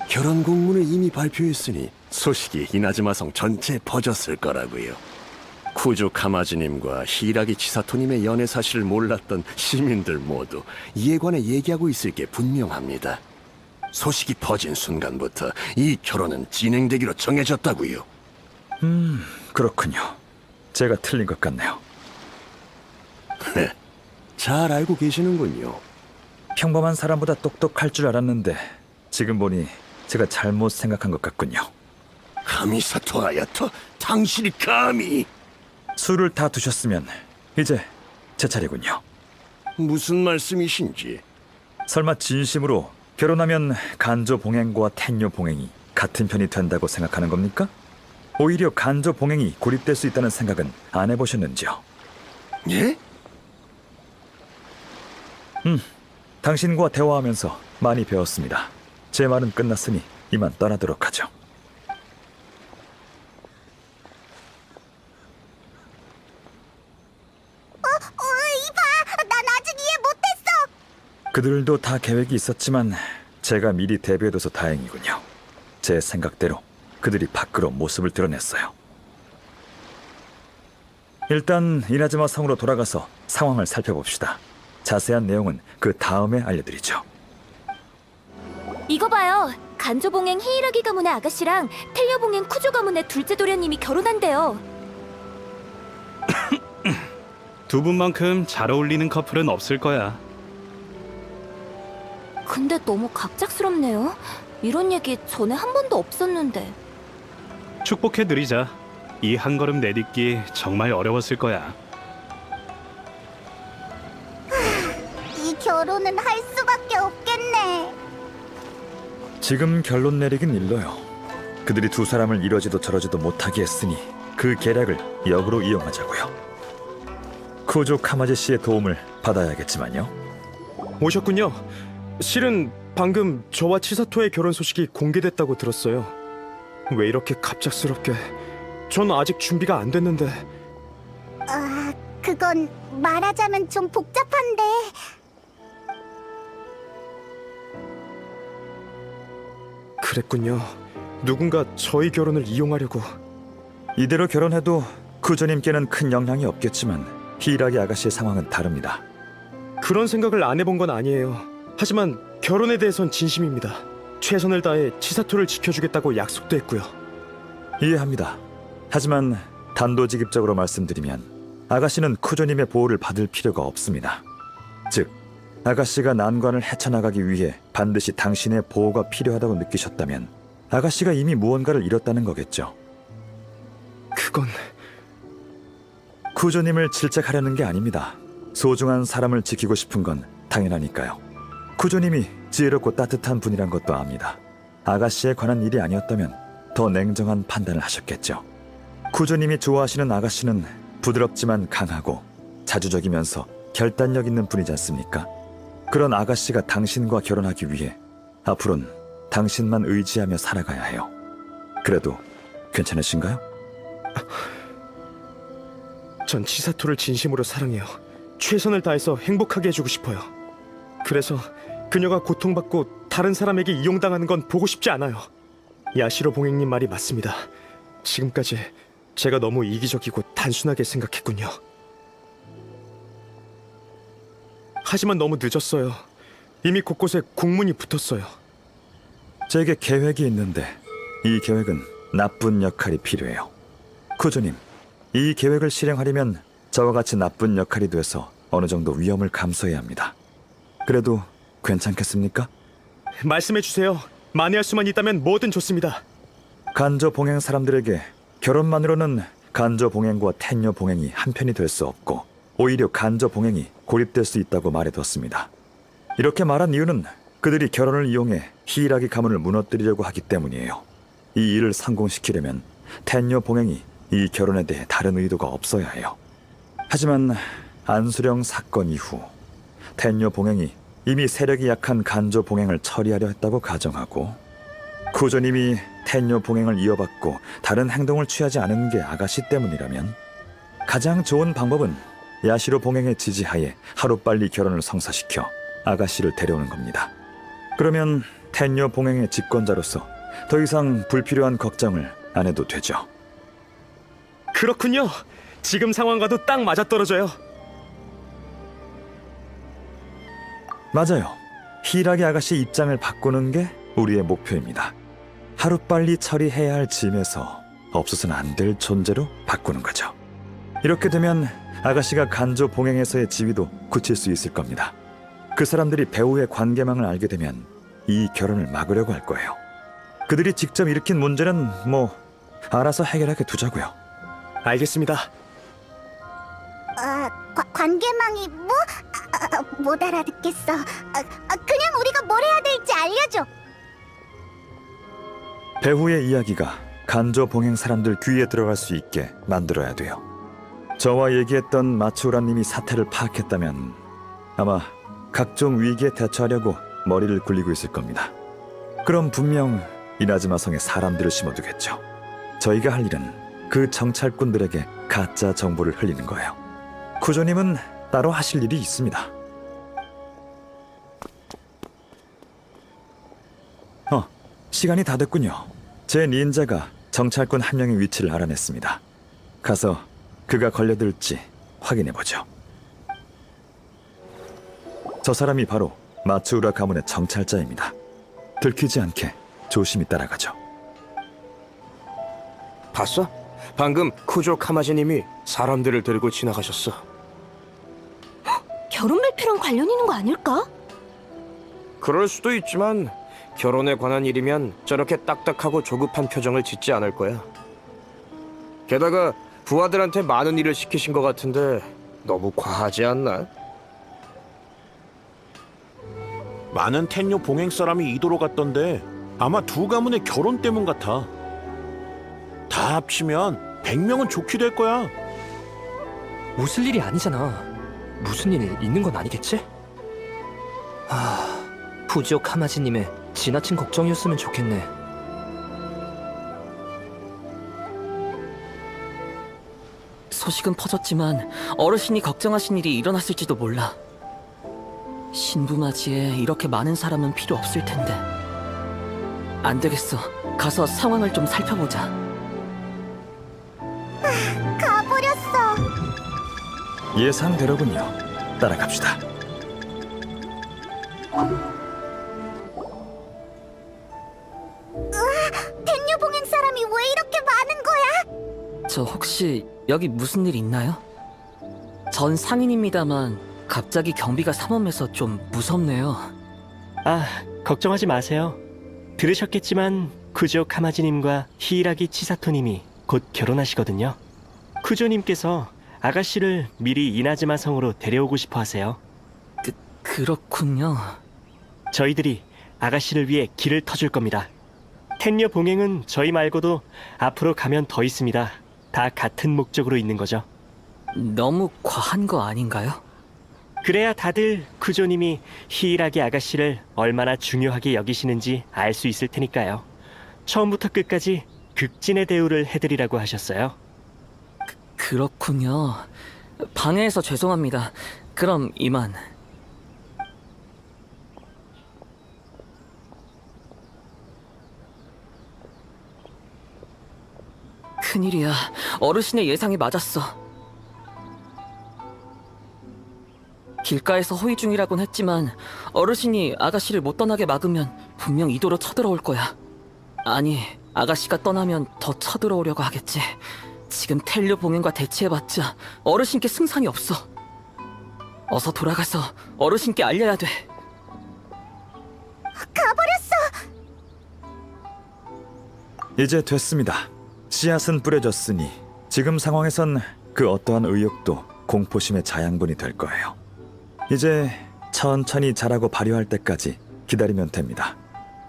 결혼 공문을 이미 발표했으니 소식이 이나즈마성 전체에 퍼졌을 거라고요. 쿠주 카마지님과 히라기 치사토님의 연애 사실을 몰랐던 시민들 모두 이에 관해 얘기하고 있을 게 분명합니다. 소식이 퍼진 순간부터 이 결혼은 진행되기로 정해졌다고요. 그렇군요. 제가 틀린 것 같네요. 잘 알고 계시는군요. 평범한 사람보다 똑똑할 줄 알았는데 지금 보니 제가 잘못 생각한 것 같군요. 카미사토 아야토, 당신이 감히... 술을 다 두셨으면 이제 제 차례군요. 무슨 말씀이신지. 설마 진심으로 결혼하면 간조 봉행과 텐녀 봉행이 같은 편이 된다고 생각하는 겁니까? 오히려 간조 봉행이 고립될 수 있다는 생각은 안 해보셨는지요? 예? 당신과 대화하면서 많이 배웠습니다. 제 말은 끝났으니 이만 떠나도록 하죠. 이봐! 난 아직 이해 못했어! 그들도 다 계획이 있었지만 제가 미리 대비해둬서 다행이군요. 제 생각대로 그들이 밖으로 모습을 드러냈어요. 일단 이나즈마 성으로 돌아가서 상황을 살펴봅시다. 자세한 내용은 그 다음에 알려드리죠. 이거 봐요. 간조봉행 히이라기 가문의 아가씨랑 텔려봉행 쿠조 가문의 둘째 도련님이 결혼한대요. 두 분만큼 잘 어울리는 커플은 없을 거야. 근데 너무 갑작스럽네요. 이런 얘기 전에 한 번도 없었는데. 축복해드리자. 이 한 걸음 내딛기 정말 어려웠을 거야. 이 결혼은 할 수밖에 없겠네. 지금 결론 내리긴 일러요. 그들이 두 사람을 이러지도 저러지도 못하게 했으니 그 계략을 역으로 이용하자고요. 쿠조 카마지 씨의 도움을 받아야겠지만요. 오셨군요. 실은 방금 저와 치사토의 결혼 소식이 공개됐다고 들었어요. 왜 이렇게 갑작스럽게? 전 아직 준비가 안 됐는데. 아, 그건 말하자면 좀 복잡한데. 그랬군요. 누군가 저희 결혼을 이용하려고. 이대로 결혼해도 쿠조님께는 큰 영향이 없겠지만 히이라기 아가씨의 상황은 다릅니다. 그런 생각을 안 해본 건 아니에요. 하지만 결혼에 대해선 진심입니다. 최선을 다해 치사토를 지켜주겠다고 약속도 했고요. 이해합니다. 하지만 단도직입적으로 말씀드리면 아가씨는 쿠조님의 보호를 받을 필요가 없습니다. 즉, 아가씨가 난관을 헤쳐나가기 위해 반드시 당신의 보호가 필요하다고 느끼셨다면 아가씨가 이미 무언가를 잃었다는 거겠죠. 그건... 쿠조님을 질책하려는 게 아닙니다. 소중한 사람을 지키고 싶은 건 당연하니까요. 쿠조님이 지혜롭고 따뜻한 분이란 것도 압니다. 아가씨에 관한 일이 아니었다면 더 냉정한 판단을 하셨겠죠. 쿠조님이 좋아하시는 아가씨는 부드럽지만 강하고 자주적이면서 결단력 있는 분이지 않습니까? 그런 아가씨가 당신과 결혼하기 위해 앞으로는 당신만 의지하며 살아가야 해요. 그래도 괜찮으신가요? 전 치사토를 진심으로 사랑해요. 최선을 다해서 행복하게 해주고 싶어요. 그래서 그녀가 고통받고 다른 사람에게 이용당하는 건 보고 싶지 않아요. 야시로 봉행님 말이 맞습니다. 지금까지 제가 너무 이기적이고 단순하게 생각했군요. 하지만 너무 늦었어요. 이미 곳곳에 국문이 붙었어요. 제게 계획이 있는데 이 계획은 나쁜 역할이 필요해요. 쿠조님, 이 계획을 실행하려면 저와 같이 나쁜 역할이 돼서 어느 정도 위험을 감수해야 합니다. 그래도 괜찮겠습니까? 말씀해주세요. 만회할 수만 있다면 뭐든 좋습니다. 간조 봉행 사람들에게 결혼만으로는 간조 봉행과 텐녀 봉행이 한편이 될 수 없고 오히려 간조 봉행이 고립될 수 있다고 말해뒀습니다. 이렇게 말한 이유는 그들이 결혼을 이용해 히이라기 가문을 무너뜨리려고 하기 때문이에요. 이 일을 성공시키려면 텐녀 봉행이 이 결혼에 대해 다른 의도가 없어야 해요. 하지만 안수령 사건 이후 텐녀 봉행이 이미 세력이 약한 간조 봉행을 처리하려 했다고 가정하고 쿠조님이 텐녀 봉행을 이어받고 다른 행동을 취하지 않은 게 아가씨 때문이라면 가장 좋은 방법은 야시로 봉행의 지지하에 하루빨리 결혼을 성사시켜 아가씨를 데려오는 겁니다. 그러면 텐녀 봉행의 집권자로서 더 이상 불필요한 걱정을 안 해도 되죠. 그렇군요. 지금 상황과도 딱 맞아떨어져요. 맞아요. 히이라기 아가씨 입장을 바꾸는 게 우리의 목표입니다. 하루빨리 처리해야 할 짐에서 없어서는 안 될 존재로 바꾸는 거죠. 이렇게 되면 아가씨가 간조 봉행에서의 지위도 굳힐 수 있을 겁니다. 그 사람들이 배우의 관계망을 알게 되면 이 결혼을 막으려고 할 거예요. 그들이 직접 일으킨 문제는 뭐 알아서 해결하게 두자고요. 알겠습니다. 관계망이 뭐? 못 알아듣겠어. 그냥 우리가 뭘 해야 될지 알려줘. 배후의 이야기가 간조 봉행 사람들 귀에 들어갈 수 있게 만들어야 돼요. 저와 얘기했던 마츠우라님이 사태를 파악했다면 아마 각종 위기에 대처하려고 머리를 굴리고 있을 겁니다. 그럼 분명 이나즈마 성에 사람들을 심어두겠죠. 저희가 할 일은 그 정찰꾼들에게 가짜 정보를 흘리는 거예요. 쿠조님은 따로 하실 일이 있습니다. 시간이 다 됐군요. 제 닌자가 정찰꾼 한 명의 위치를 알아냈습니다. 가서 그가 걸려들지 확인해보죠. 저 사람이 바로 마츠우라 가문의 정찰자입니다. 들키지 않게 조심히 따라가죠. 봤어? 방금 쿠조 카마지님이 사람들을 들고 지나가셨어. 결혼 발표랑 관련 있는 거 아닐까? 그럴 수도 있지만 결혼에 관한 일이면 저렇게 딱딱하고 조급한 표정을 짓지 않을 거야. 게다가 부하들한테 많은 일을 시키신 것 같은데 너무 과하지 않나? 많은 텐요 봉행 사람이 이도로 갔던데 아마 두 가문의 결혼 때문 같아. 다 합치면 100명은 좋게 될 거야. 웃을 일이 아니잖아. 무슨 일 있는 건 아니겠지? 푸지오 카마지님의 지나친 걱정이었으면 좋겠네. 소식은 퍼졌지만 어르신이 걱정하신 일이 일어났을지도 몰라. 신부맞이에 이렇게 많은 사람은 필요 없을 텐데. 안 되겠어. 가서 상황을 좀 살펴보자. 가버렸어. 예상대로군요. 따라갑시다. 텐류 봉행 사람이 왜 이렇게 많은 거야? 저 혹시 여기 무슨 일 있나요? 전 상인입니다만 갑자기 경비가 삼엄해서 좀 무섭네요. 아, 걱정하지 마세요. 들으셨겠지만 쿠조 카마지님과 히이라기 치사토님이 곧 결혼하시거든요. 쿠조님께서 아가씨를 미리 이나즈마 성으로 데려오고 싶어 하세요. 그렇군요. 저희들이 아가씨를 위해 길을 터줄 겁니다. 텐녀 봉행은 저희 말고도 앞으로 가면 더 있습니다. 다 같은 목적으로 있는 거죠. 너무 과한 거 아닌가요? 그래야 다들 쿠조님이 히이라기 아가씨를 얼마나 중요하게 여기시는지 알 수 있을 테니까요. 처음부터 끝까지 극진의 대우를 해드리라고 하셨어요. 그렇군요. 방해해서 죄송합니다. 그럼 이만. 큰일이야. 어르신의 예상이 맞았어. 길가에서 호위 중이라곤 했지만 어르신이 아가씨를 못 떠나게 막으면 분명 이도로 쳐들어올 거야. 아니, 아가씨가 떠나면 더 쳐들어오려고 하겠지. 지금 텔류 봉행과 대치해봤자 어르신께 승산이 없어. 어서 돌아가서 어르신께 알려야 돼. 가버렸어. 이제 됐습니다. 씨앗은 뿌려졌으니 지금 상황에선 그 어떠한 의욕도 공포심의 자양분이 될 거예요. 이제 천천히 자라고 발효할 때까지 기다리면 됩니다.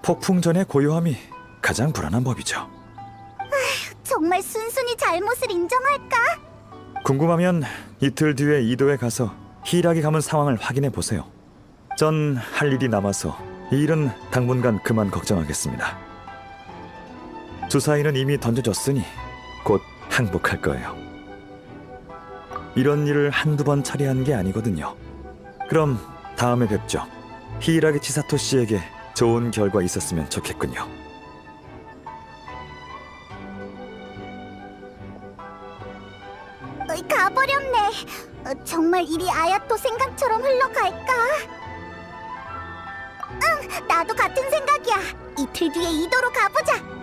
폭풍 전의 고요함이 가장 불안한 법이죠. 정말 순순히 잘못을 인정할까? 궁금하면 이틀 뒤에 이도에 가서 히이라기 가문 상황을 확인해 보세요. 전 할 일이 남아서 이 일은 당분간 그만 걱정하겠습니다. 주사위는 이미 던져졌으니 곧 항복할 거예요. 이런 일을 한두 번 처리한 게 아니거든요. 그럼 다음에 뵙죠. 히이라기 치사토 씨에게 좋은 결과 있었으면 좋겠군요. 가버렸네. 정말 일이 아야토 생각처럼 흘러갈까? 응, 나도 같은 생각이야. 이틀 뒤에 이도로 가보자.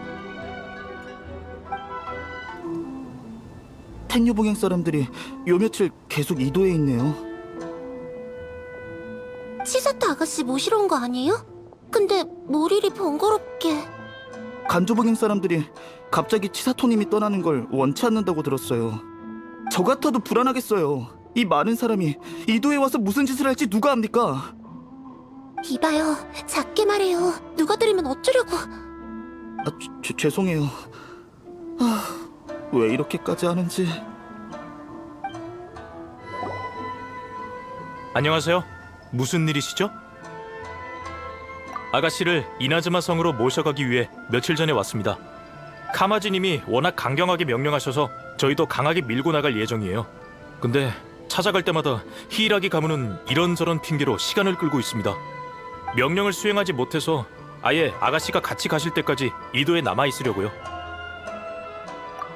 텐유봉행 사람들이 요 며칠 계속 이도에 있네요. 치사토 아가씨 모시러 온 거 아니에요? 근데 뭘 이리 번거롭게. 간조봉행 사람들이 갑자기 치사토님이 떠나는 걸 원치 않는다고 들었어요. 저 같아도 불안하겠어요. 이 많은 사람이 이도에 와서 무슨 짓을 할지 누가 압니까? 이봐요, 작게 말해요. 누가 들으면 어쩌려고. 죄송해요. 왜 이렇게까지 하는지. 안녕하세요. 무슨 일이시죠? 아가씨를 이나즈마 성으로 모셔가기 위해 며칠 전에 왔습니다. 카마지님이 워낙 강경하게 명령하셔서 저희도 강하게 밀고 나갈 예정이에요. 근데 찾아갈 때마다 히이라기 가문은 이런저런 핑계로 시간을 끌고 있습니다. 명령을 수행하지 못해서 아예 아가씨가 같이 가실 때까지 이도에 남아있으려고요.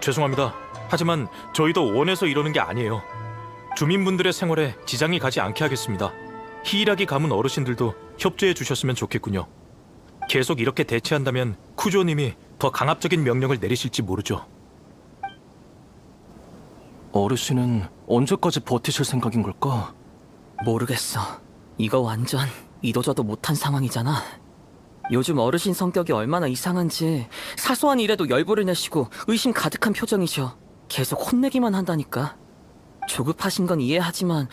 죄송합니다. 하지만 저희도 원해서 이러는 게 아니에요. 주민분들의 생활에 지장이 가지 않게 하겠습니다. 히이라기 가문 어르신들도 협조해 주셨으면 좋겠군요. 계속 이렇게 대치한다면 쿠조님이 더 강압적인 명령을 내리실지 모르죠. 어르신은 언제까지 버티실 생각인 걸까? 모르겠어. 이거 완전 이도저도 못한 상황이잖아. 요즘 어르신 성격이 얼마나 이상한지 사소한 일에도 열불을 내시고 의심 가득한 표정이셔. 계속 혼내기만 한다니까. 조급하신 건 이해하지만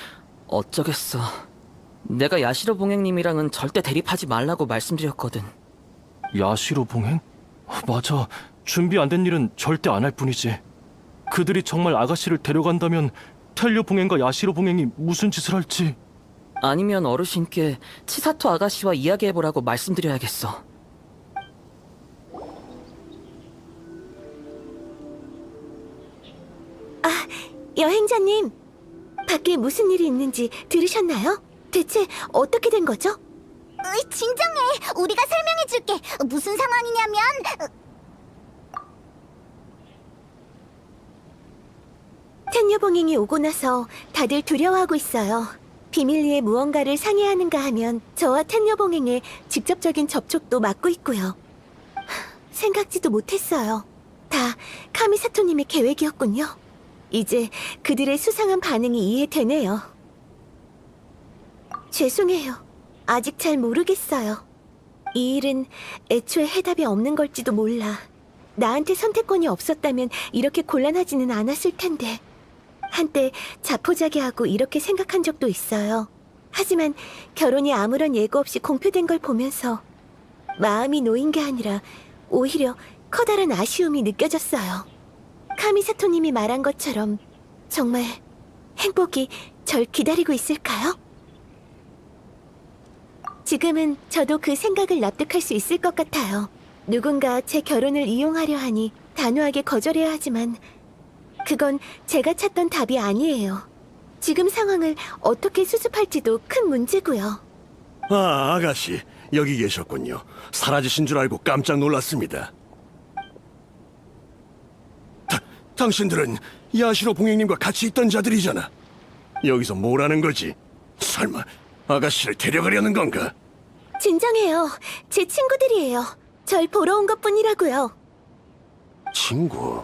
어쩌겠어. 내가 야시로 봉행님이랑은 절대 대립하지 말라고 말씀드렸거든. 야시로 봉행? 맞아. 준비 안 된 일은 절대 안 할 뿐이지. 그들이 정말 아가씨를 데려간다면 텔료 봉행과 야시로 봉행이 무슨 짓을 할지. 아니면 어르신께 치사토 아가씨와 이야기해보라고 말씀드려야겠어. 여행자님, 밖에 무슨 일이 있는지 들으셨나요? 대체 어떻게 된 거죠? 진정해. 우리가 설명해줄게. 무슨 상황이냐면 텐녀봉행이 오고 나서 다들 두려워하고 있어요. 비밀리에 무언가를 상의하는가 하면 저와 텐녀봉행의 직접적인 접촉도 막고 있고요. 생각지도 못했어요. 다 카미사토님의 계획이었군요. 이제 그들의 수상한 반응이 이해되네요. 죄송해요. 아직 잘 모르겠어요. 이 일은 애초에 해답이 없는 걸지도 몰라. 나한테 선택권이 없었다면 이렇게 곤란하지는 않았을 텐데. 한때 자포자기하고 이렇게 생각한 적도 있어요. 하지만 결혼이 아무런 예고 없이 공표된 걸 보면서 마음이 놓인 게 아니라 오히려 커다란 아쉬움이 느껴졌어요. 카미사토님이 말한 것처럼 정말 행복이 절 기다리고 있을까요? 지금은 저도 그 생각을 납득할 수 있을 것 같아요. 누군가 제 결혼을 이용하려 하니 단호하게 거절해야 하지만 그건 제가 찾던 답이 아니에요. 지금 상황을 어떻게 수습할지도 큰 문제고요. 아, 아가씨, 여기 계셨군요. 사라지신 줄 알고 깜짝 놀랐습니다. 당신들은 야시로 봉행님과 같이 있던 자들이잖아. 여기서 뭘 하는 거지? 설마 아가씨를 데려가려는 건가? 진정해요. 제 친구들이에요. 절 보러 온 것뿐이라고요. 친구?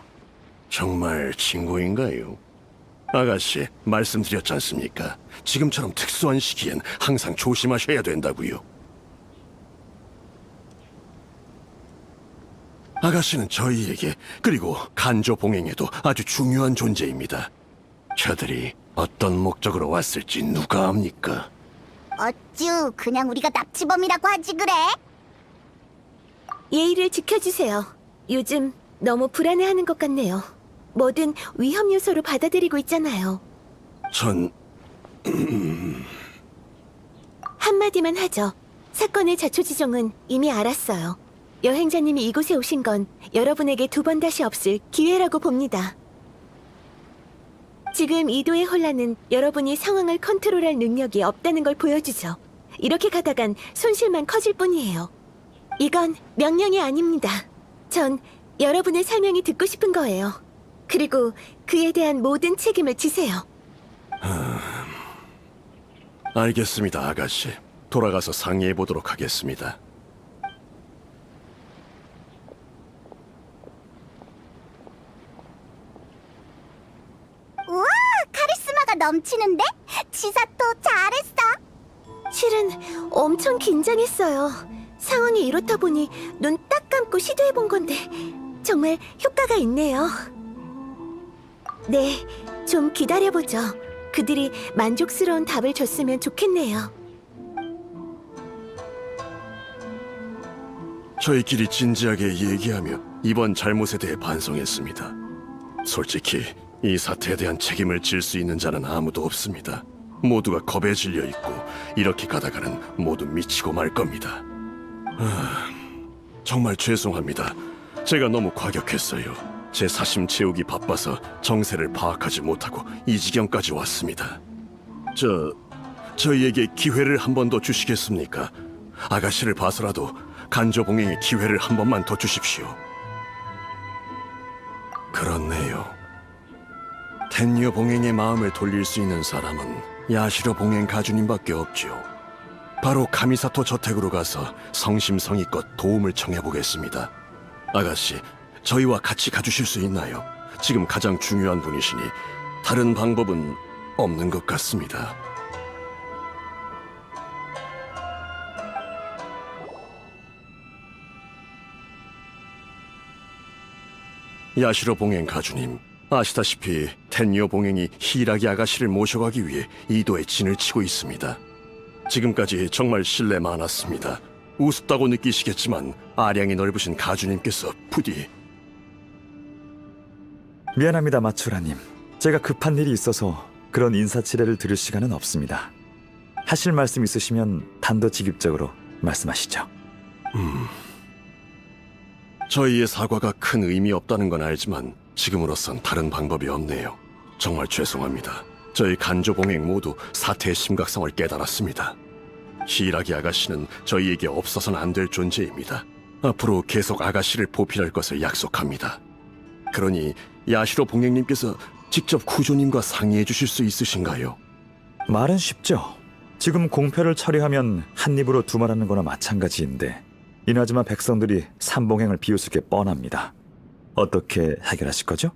정말 친구인가요? 아가씨, 말씀드렸지 않습니까? 지금처럼 특수한 시기엔 항상 조심하셔야 된다고요. 아가씨는 저희에게, 그리고 간조 봉행에도 아주 중요한 존재입니다. 저들이 어떤 목적으로 왔을지 누가 압니까? 어쭈, 그냥 우리가 납치범이라고 하지 그래? 예의를 지켜주세요. 요즘 너무 불안해하는 것 같네요. 뭐든 위험 요소로 받아들이고 있잖아요. 전... 한마디만 하죠. 사건의 자초지종은 이미 알았어요. 여행자님이 이곳에 오신 건 여러분에게 두 번 다시 없을 기회라고 봅니다. 지금 이도의 혼란은 여러분이 상황을 컨트롤할 능력이 없다는 걸 보여주죠. 이렇게 가다간 손실만 커질 뿐이에요. 이건 명령이 아닙니다. 전 여러분의 설명이 듣고 싶은 거예요. 그리고 그에 대한 모든 책임을 지세요. 알겠습니다, 아가씨. 돌아가서 상의해보도록 하겠습니다. 우와, 카리스마가 넘치는데? 치사토 잘했어. 실은 엄청 긴장했어요. 상황이 이렇다 보니 눈 딱 감고 시도해본 건데 정말 효과가 있네요. 네, 좀 기다려보죠. 그들이 만족스러운 답을 줬으면 좋겠네요. 저희끼리 진지하게 얘기하며 이번 잘못에 대해 반성했습니다. 솔직히 이 사태에 대한 책임을 질 수 있는 자는 아무도 없습니다. 모두가 겁에 질려 있고 이렇게 가다가는 모두 미치고 말 겁니다. 정말 죄송합니다. 제가 너무 과격했어요. 제 사심 채우기 바빠서 정세를 파악하지 못하고 이 지경까지 왔습니다. 저희에게 기회를 한 번 더 주시겠습니까? 아가씨를 봐서라도 간조 봉행의 기회를 한 번만 더 주십시오. 그렇네요. 텐녀 봉행의 마음을 돌릴 수 있는 사람은 야시로 봉행 가주님밖에 없죠. 바로 카미사토 저택으로 가서 성심성의껏 도움을 청해보겠습니다. 아가씨, 저희와 같이 가주실 수 있나요? 지금 가장 중요한 분이시니 다른 방법은 없는 것 같습니다. 야시로 봉행 가주님, 아시다시피 텐요 봉행이 히라기 아가씨를 모셔가기 위해 이도에 진을 치고 있습니다. 지금까지 정말 신뢰 많았습니다. 우습다고 느끼시겠지만 아량이 넓으신 가주님께서 부디. 미안합니다, 마추라님. 제가 급한 일이 있어서 그런 인사치레를 들을 시간은 없습니다. 하실 말씀 있으시면 단도직입적으로 말씀하시죠. 저희의 사과가 큰 의미 없다는 건 알지만 지금으로선 다른 방법이 없네요. 정말 죄송합니다. 저희 간조 봉행 모두 사태의 심각성을 깨달았습니다. 히라기 아가씨는 저희에게 없어서는 안 될 존재입니다. 앞으로 계속 아가씨를 보필할 것을 약속합니다. 그러니 야시로 봉행님께서 직접 구조님과 상의해 주실 수 있으신가요? 말은 쉽죠. 지금 공표를 처리하면 한 입으로 두 말하는 거나 마찬가지인데 이나즈마 백성들이 삼봉행을 비웃을 게 뻔합니다. 어떻게 해결하실 거죠?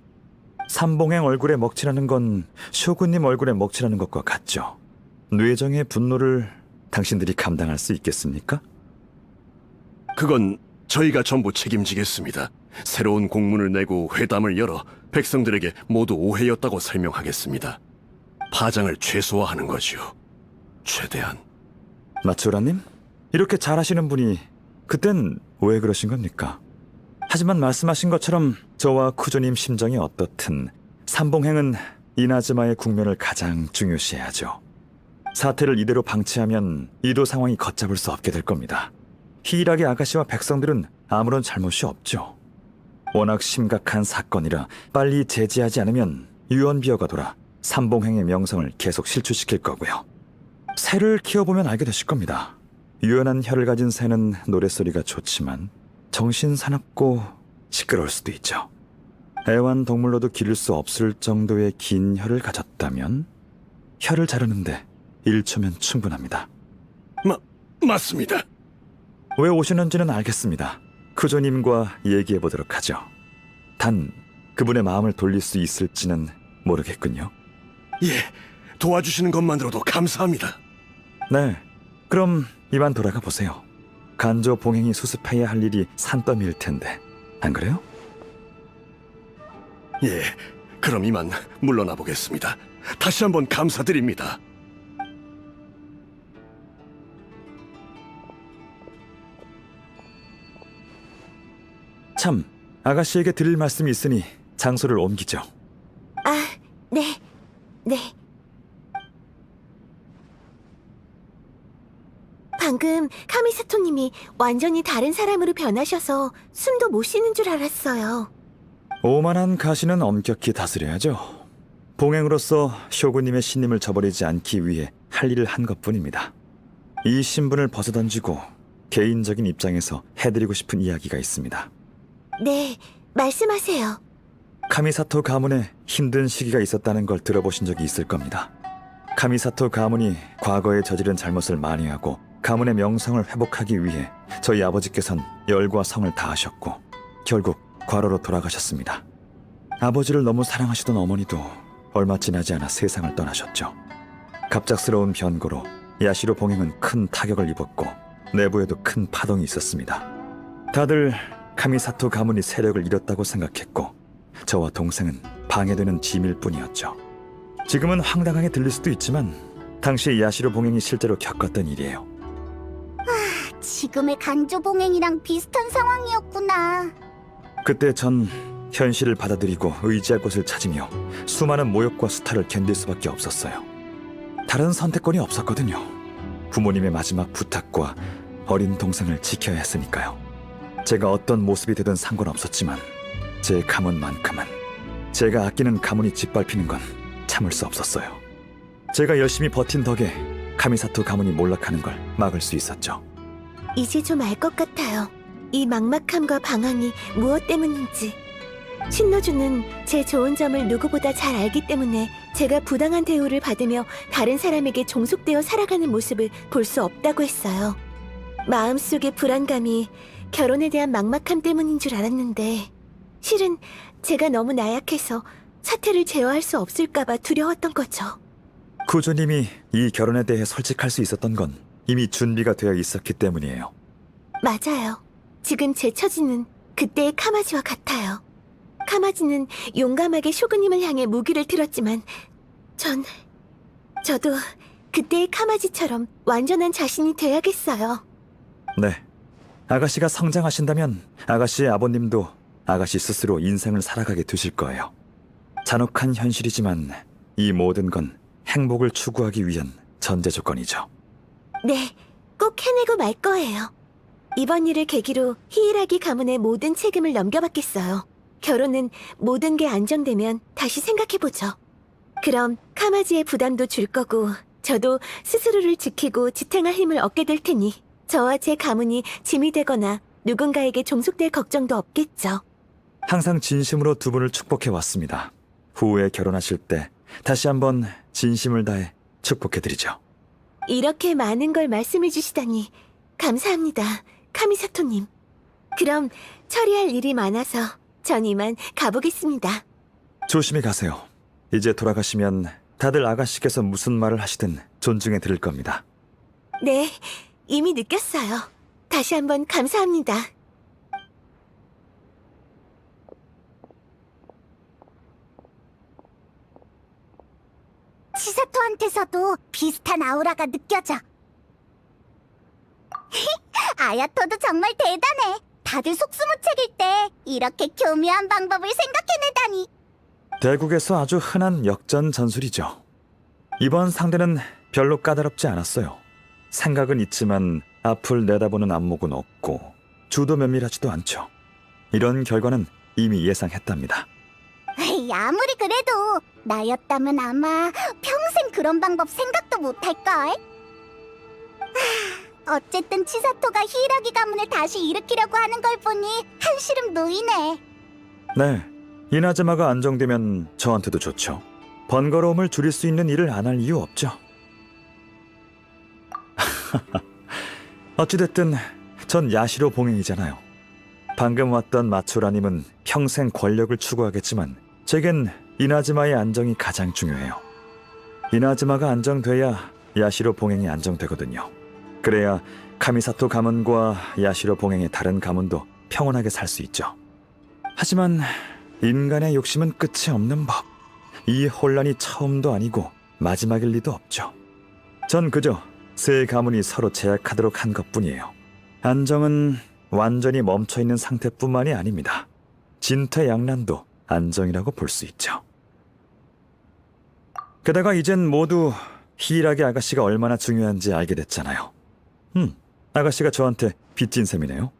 삼봉행 얼굴에 먹칠하는 건 쇼군님 얼굴에 먹칠하는 것과 같죠. 뇌정의 분노를 당신들이 감당할 수 있겠습니까? 그건 저희가 전부 책임지겠습니다. 새로운 공문을 내고 회담을 열어 백성들에게 모두 오해였다고 설명하겠습니다. 파장을 최소화하는 거지요. 최대한. 마츠오라님? 이렇게 잘하시는 분이 그땐 왜 그러신 겁니까? 하지만 말씀하신 것처럼 저와 쿠조님 심정이 어떻든 삼봉행은 이나즈마의 국면을 가장 중요시해야죠. 사태를 이대로 방치하면 이도 상황이 걷잡을 수 없게 될 겁니다. 히이라기 아가씨와 백성들은 아무런 잘못이 없죠. 워낙 심각한 사건이라 빨리 제지하지 않으면 유언비어가 돌아 삼봉행의 명성을 계속 실추시킬 거고요. 새를 키워보면 알게 되실 겁니다. 유연한 혀를 가진 새는 노랫소리가 좋지만 정신 사납고 시끄러울 수도 있죠. 애완동물로도 기를 수 없을 정도의 긴 혀를 가졌다면 혀를 자르는데 1초면 충분합니다. 맞습니다. 왜 오셨는지는 알겠습니다. 쿠조님과 얘기해보도록 하죠. 단 그분의 마음을 돌릴 수 있을지는 모르겠군요. 예, 도와주시는 것만으로도 감사합니다. 네, 그럼 이만 돌아가 보세요. 간조 봉행이 수습해야 할 일이 산더미일 텐데, 안 그래요? 예, 그럼 이만 물러나 보겠습니다. 다시 한번 감사드립니다. 참, 아가씨에게 드릴 말씀이 있으니 장소를 옮기죠. 아, 네. 방금 카미사토님이 완전히 다른 사람으로 변하셔서 숨도 못 쉬는 줄 알았어요. 오만한 가시는 엄격히 다스려야죠. 봉행으로서 쇼군님의 신임을 저버리지 않기 위해 할 일을 한 것뿐입니다. 이 신분을 벗어던지고 개인적인 입장에서 해드리고 싶은 이야기가 있습니다. 네, 말씀하세요. 카미사토 가문에 힘든 시기가 있었다는 걸 들어보신 적이 있을 겁니다. 카미사토 가문이 과거에 저지른 잘못을 만회하고 가문의 명성을 회복하기 위해 저희 아버지께선 열과 성을 다하셨고 결국 과로로 돌아가셨습니다. 아버지를 너무 사랑하시던 어머니도 얼마 지나지 않아 세상을 떠나셨죠. 갑작스러운 변고로 야시로 봉행은 큰 타격을 입었고 내부에도 큰 파동이 있었습니다. 다들 카미사토 가문이 세력을 잃었다고 생각했고 저와 동생은 방해되는 짐일 뿐이었죠. 지금은 황당하게 들릴 수도 있지만 당시 야시로 봉행이 실제로 겪었던 일이에요. 지금의 간조 봉행이랑 비슷한 상황이었구나. 그때 전 현실을 받아들이고 의지할 곳을 찾으며 수많은 모욕과 수탈을 견딜 수밖에 없었어요. 다른 선택권이 없었거든요. 부모님의 마지막 부탁과 어린 동생을 지켜야 했으니까요. 제가 어떤 모습이 되든 상관없었지만 제 가문만큼은 제가 아끼는 가문이 짓밟히는 건 참을 수 없었어요. 제가 열심히 버틴 덕에 카미사토 가문이 몰락하는 걸 막을 수 있었죠. 이제 좀 알 것 같아요. 이 막막함과 방황이 무엇 때문인지. 신노주는 제 좋은 점을 누구보다 잘 알기 때문에 제가 부당한 대우를 받으며 다른 사람에게 종속되어 살아가는 모습을 볼 수 없다고 했어요. 마음속의 불안감이 결혼에 대한 막막함 때문인 줄 알았는데 실은 제가 너무 나약해서 사태를 제어할 수 없을까봐 두려웠던 거죠. 구조님이 이 결혼에 대해 솔직할 수 있었던 건 이미 준비가 되어 있었기 때문이에요. 맞아요. 지금 제 처지는 그때의 카마지와 같아요. 카마지는 용감하게 쇼군님을 향해 무기를 들었지만 저도 그때의 카마지처럼 완전한 자신이 돼야겠어요. 네. 아가씨가 성장하신다면 아가씨의 아버님도 아가씨 스스로 인생을 살아가게 되실 거예요. 잔혹한 현실이지만 이 모든 건 행복을 추구하기 위한 전제 조건이죠. 네, 꼭 해내고 말 거예요. 이번 일을 계기로 히이라기 가문의 모든 책임을 넘겨받겠어요. 결혼은 모든 게 안정되면 다시 생각해보죠. 그럼 카마지의 부담도 줄 거고 저도 스스로를 지키고 지탱할 힘을 얻게 될 테니 저와 제 가문이 짐이 되거나 누군가에게 종속될 걱정도 없겠죠. 항상 진심으로 두 분을 축복해 왔습니다. 후에 결혼하실 때 다시 한번 진심을 다해 축복해드리죠. 이렇게 많은 걸 말씀해 주시다니 감사합니다, 카미사토님. 그럼 처리할 일이 많아서 전 이만 가보겠습니다. 조심히 가세요. 이제 돌아가시면 다들 아가씨께서 무슨 말을 하시든 존중해 드릴 겁니다. 네, 이미 느꼈어요. 다시 한번 감사합니다. 치사토한테서도 비슷한 아우라가 느껴져. 아야토도 정말 대단해. 다들 속수무책일 때 이렇게 교묘한 방법을 생각해내다니. 대국에서 아주 흔한 역전 전술이죠. 이번 상대는 별로 까다롭지 않았어요. 생각은 있지만 앞을 내다보는 안목은 없고 주도 면밀하지도 않죠. 이런 결과는 이미 예상했답니다. 에이, 아무리 그래도 나였다면 아마 평생 그런 방법 생각도 못할걸. 어쨌든 치사토가 히이라기 가문을 다시 일으키려고 하는 걸 보니 한시름 놓이네. 네, 이나즈마가 안정되면 저한테도 좋죠. 번거로움을 줄일 수 있는 일을 안 할 이유 없죠. 어찌됐든 전 야시로 봉행이잖아요. 방금 왔던 마츠라님은 평생 권력을 추구하겠지만 제겐 이나즈마의 안정이 가장 중요해요. 이나즈마가 안정돼야 야시로 봉행이 안정되거든요. 그래야 카미사토 가문과 야시로 봉행의 다른 가문도 평온하게 살 수 있죠. 하지만 인간의 욕심은 끝이 없는 법. 이 혼란이 처음도 아니고 마지막일 리도 없죠. 전 그저 세 가문이 서로 제약하도록 한 것뿐이에요. 안정은 완전히 멈춰있는 상태뿐만이 아닙니다. 진퇴양난도 안정이라고 볼 수 있죠. 게다가 이젠 모두 히이라기 아가씨가 얼마나 중요한지 알게 됐잖아요. 아가씨가 저한테 빚진 셈이네요.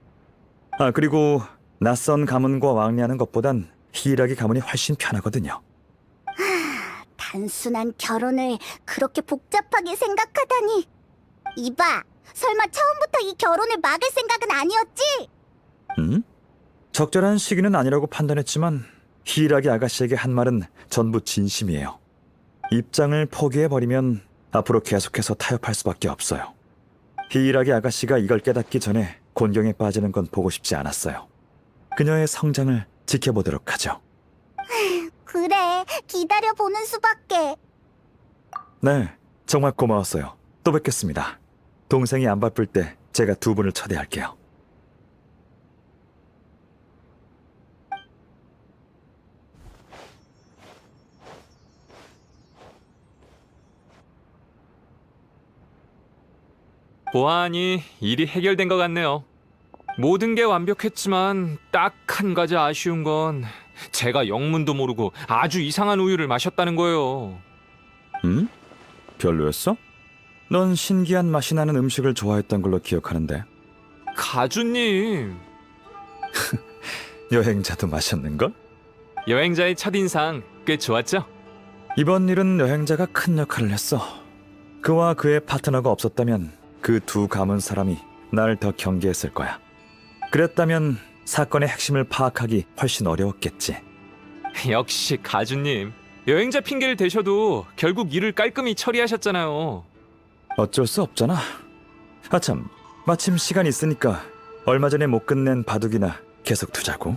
아, 그리고 낯선 가문과 왕래하는 것보단 히이라기 가문이 훨씬 편하거든요. 단순한 결혼을 그렇게 복잡하게 생각하다니. 이봐, 설마 처음부터 이 결혼을 막을 생각은 아니었지? 적절한 시기는 아니라고 판단했지만 히이라기 아가씨에게 한 말은 전부 진심이에요. 입장을 포기해버리면 앞으로 계속해서 타협할 수밖에 없어요. 히이라기 아가씨가 이걸 깨닫기 전에 곤경에 빠지는 건 보고 싶지 않았어요. 그녀의 성장을 지켜보도록 하죠. 그래, 기다려보는 수밖에. 네, 정말 고마웠어요. 또 뵙겠습니다. 동생이 안 바쁠 때 제가 두 분을 초대할게요. 보아하니 일이 해결된 것 같네요. 모든 게 완벽했지만 딱 한 가지 아쉬운 건 제가 영문도 모르고 아주 이상한 우유를 마셨다는 거예요. 별로였어? 넌 신기한 맛이 나는 음식을 좋아했던 걸로 기억하는데. 가주님. 여행자도 마셨는걸? 여행자의 첫인상 꽤 좋았죠? 이번 일은 여행자가 큰 역할을 했어. 그와 그의 파트너가 없었다면 그 두 가문 사람이 날 더 경계했을 거야. 그랬다면 사건의 핵심을 파악하기 훨씬 어려웠겠지. 역시 가주님. 여행자 핑계를 대셔도 결국 일을 깔끔히 처리하셨잖아요. 어쩔 수 없잖아. 아참, 마침 시간 있으니까 얼마 전에 못 끝낸 바둑이나 계속 두자고.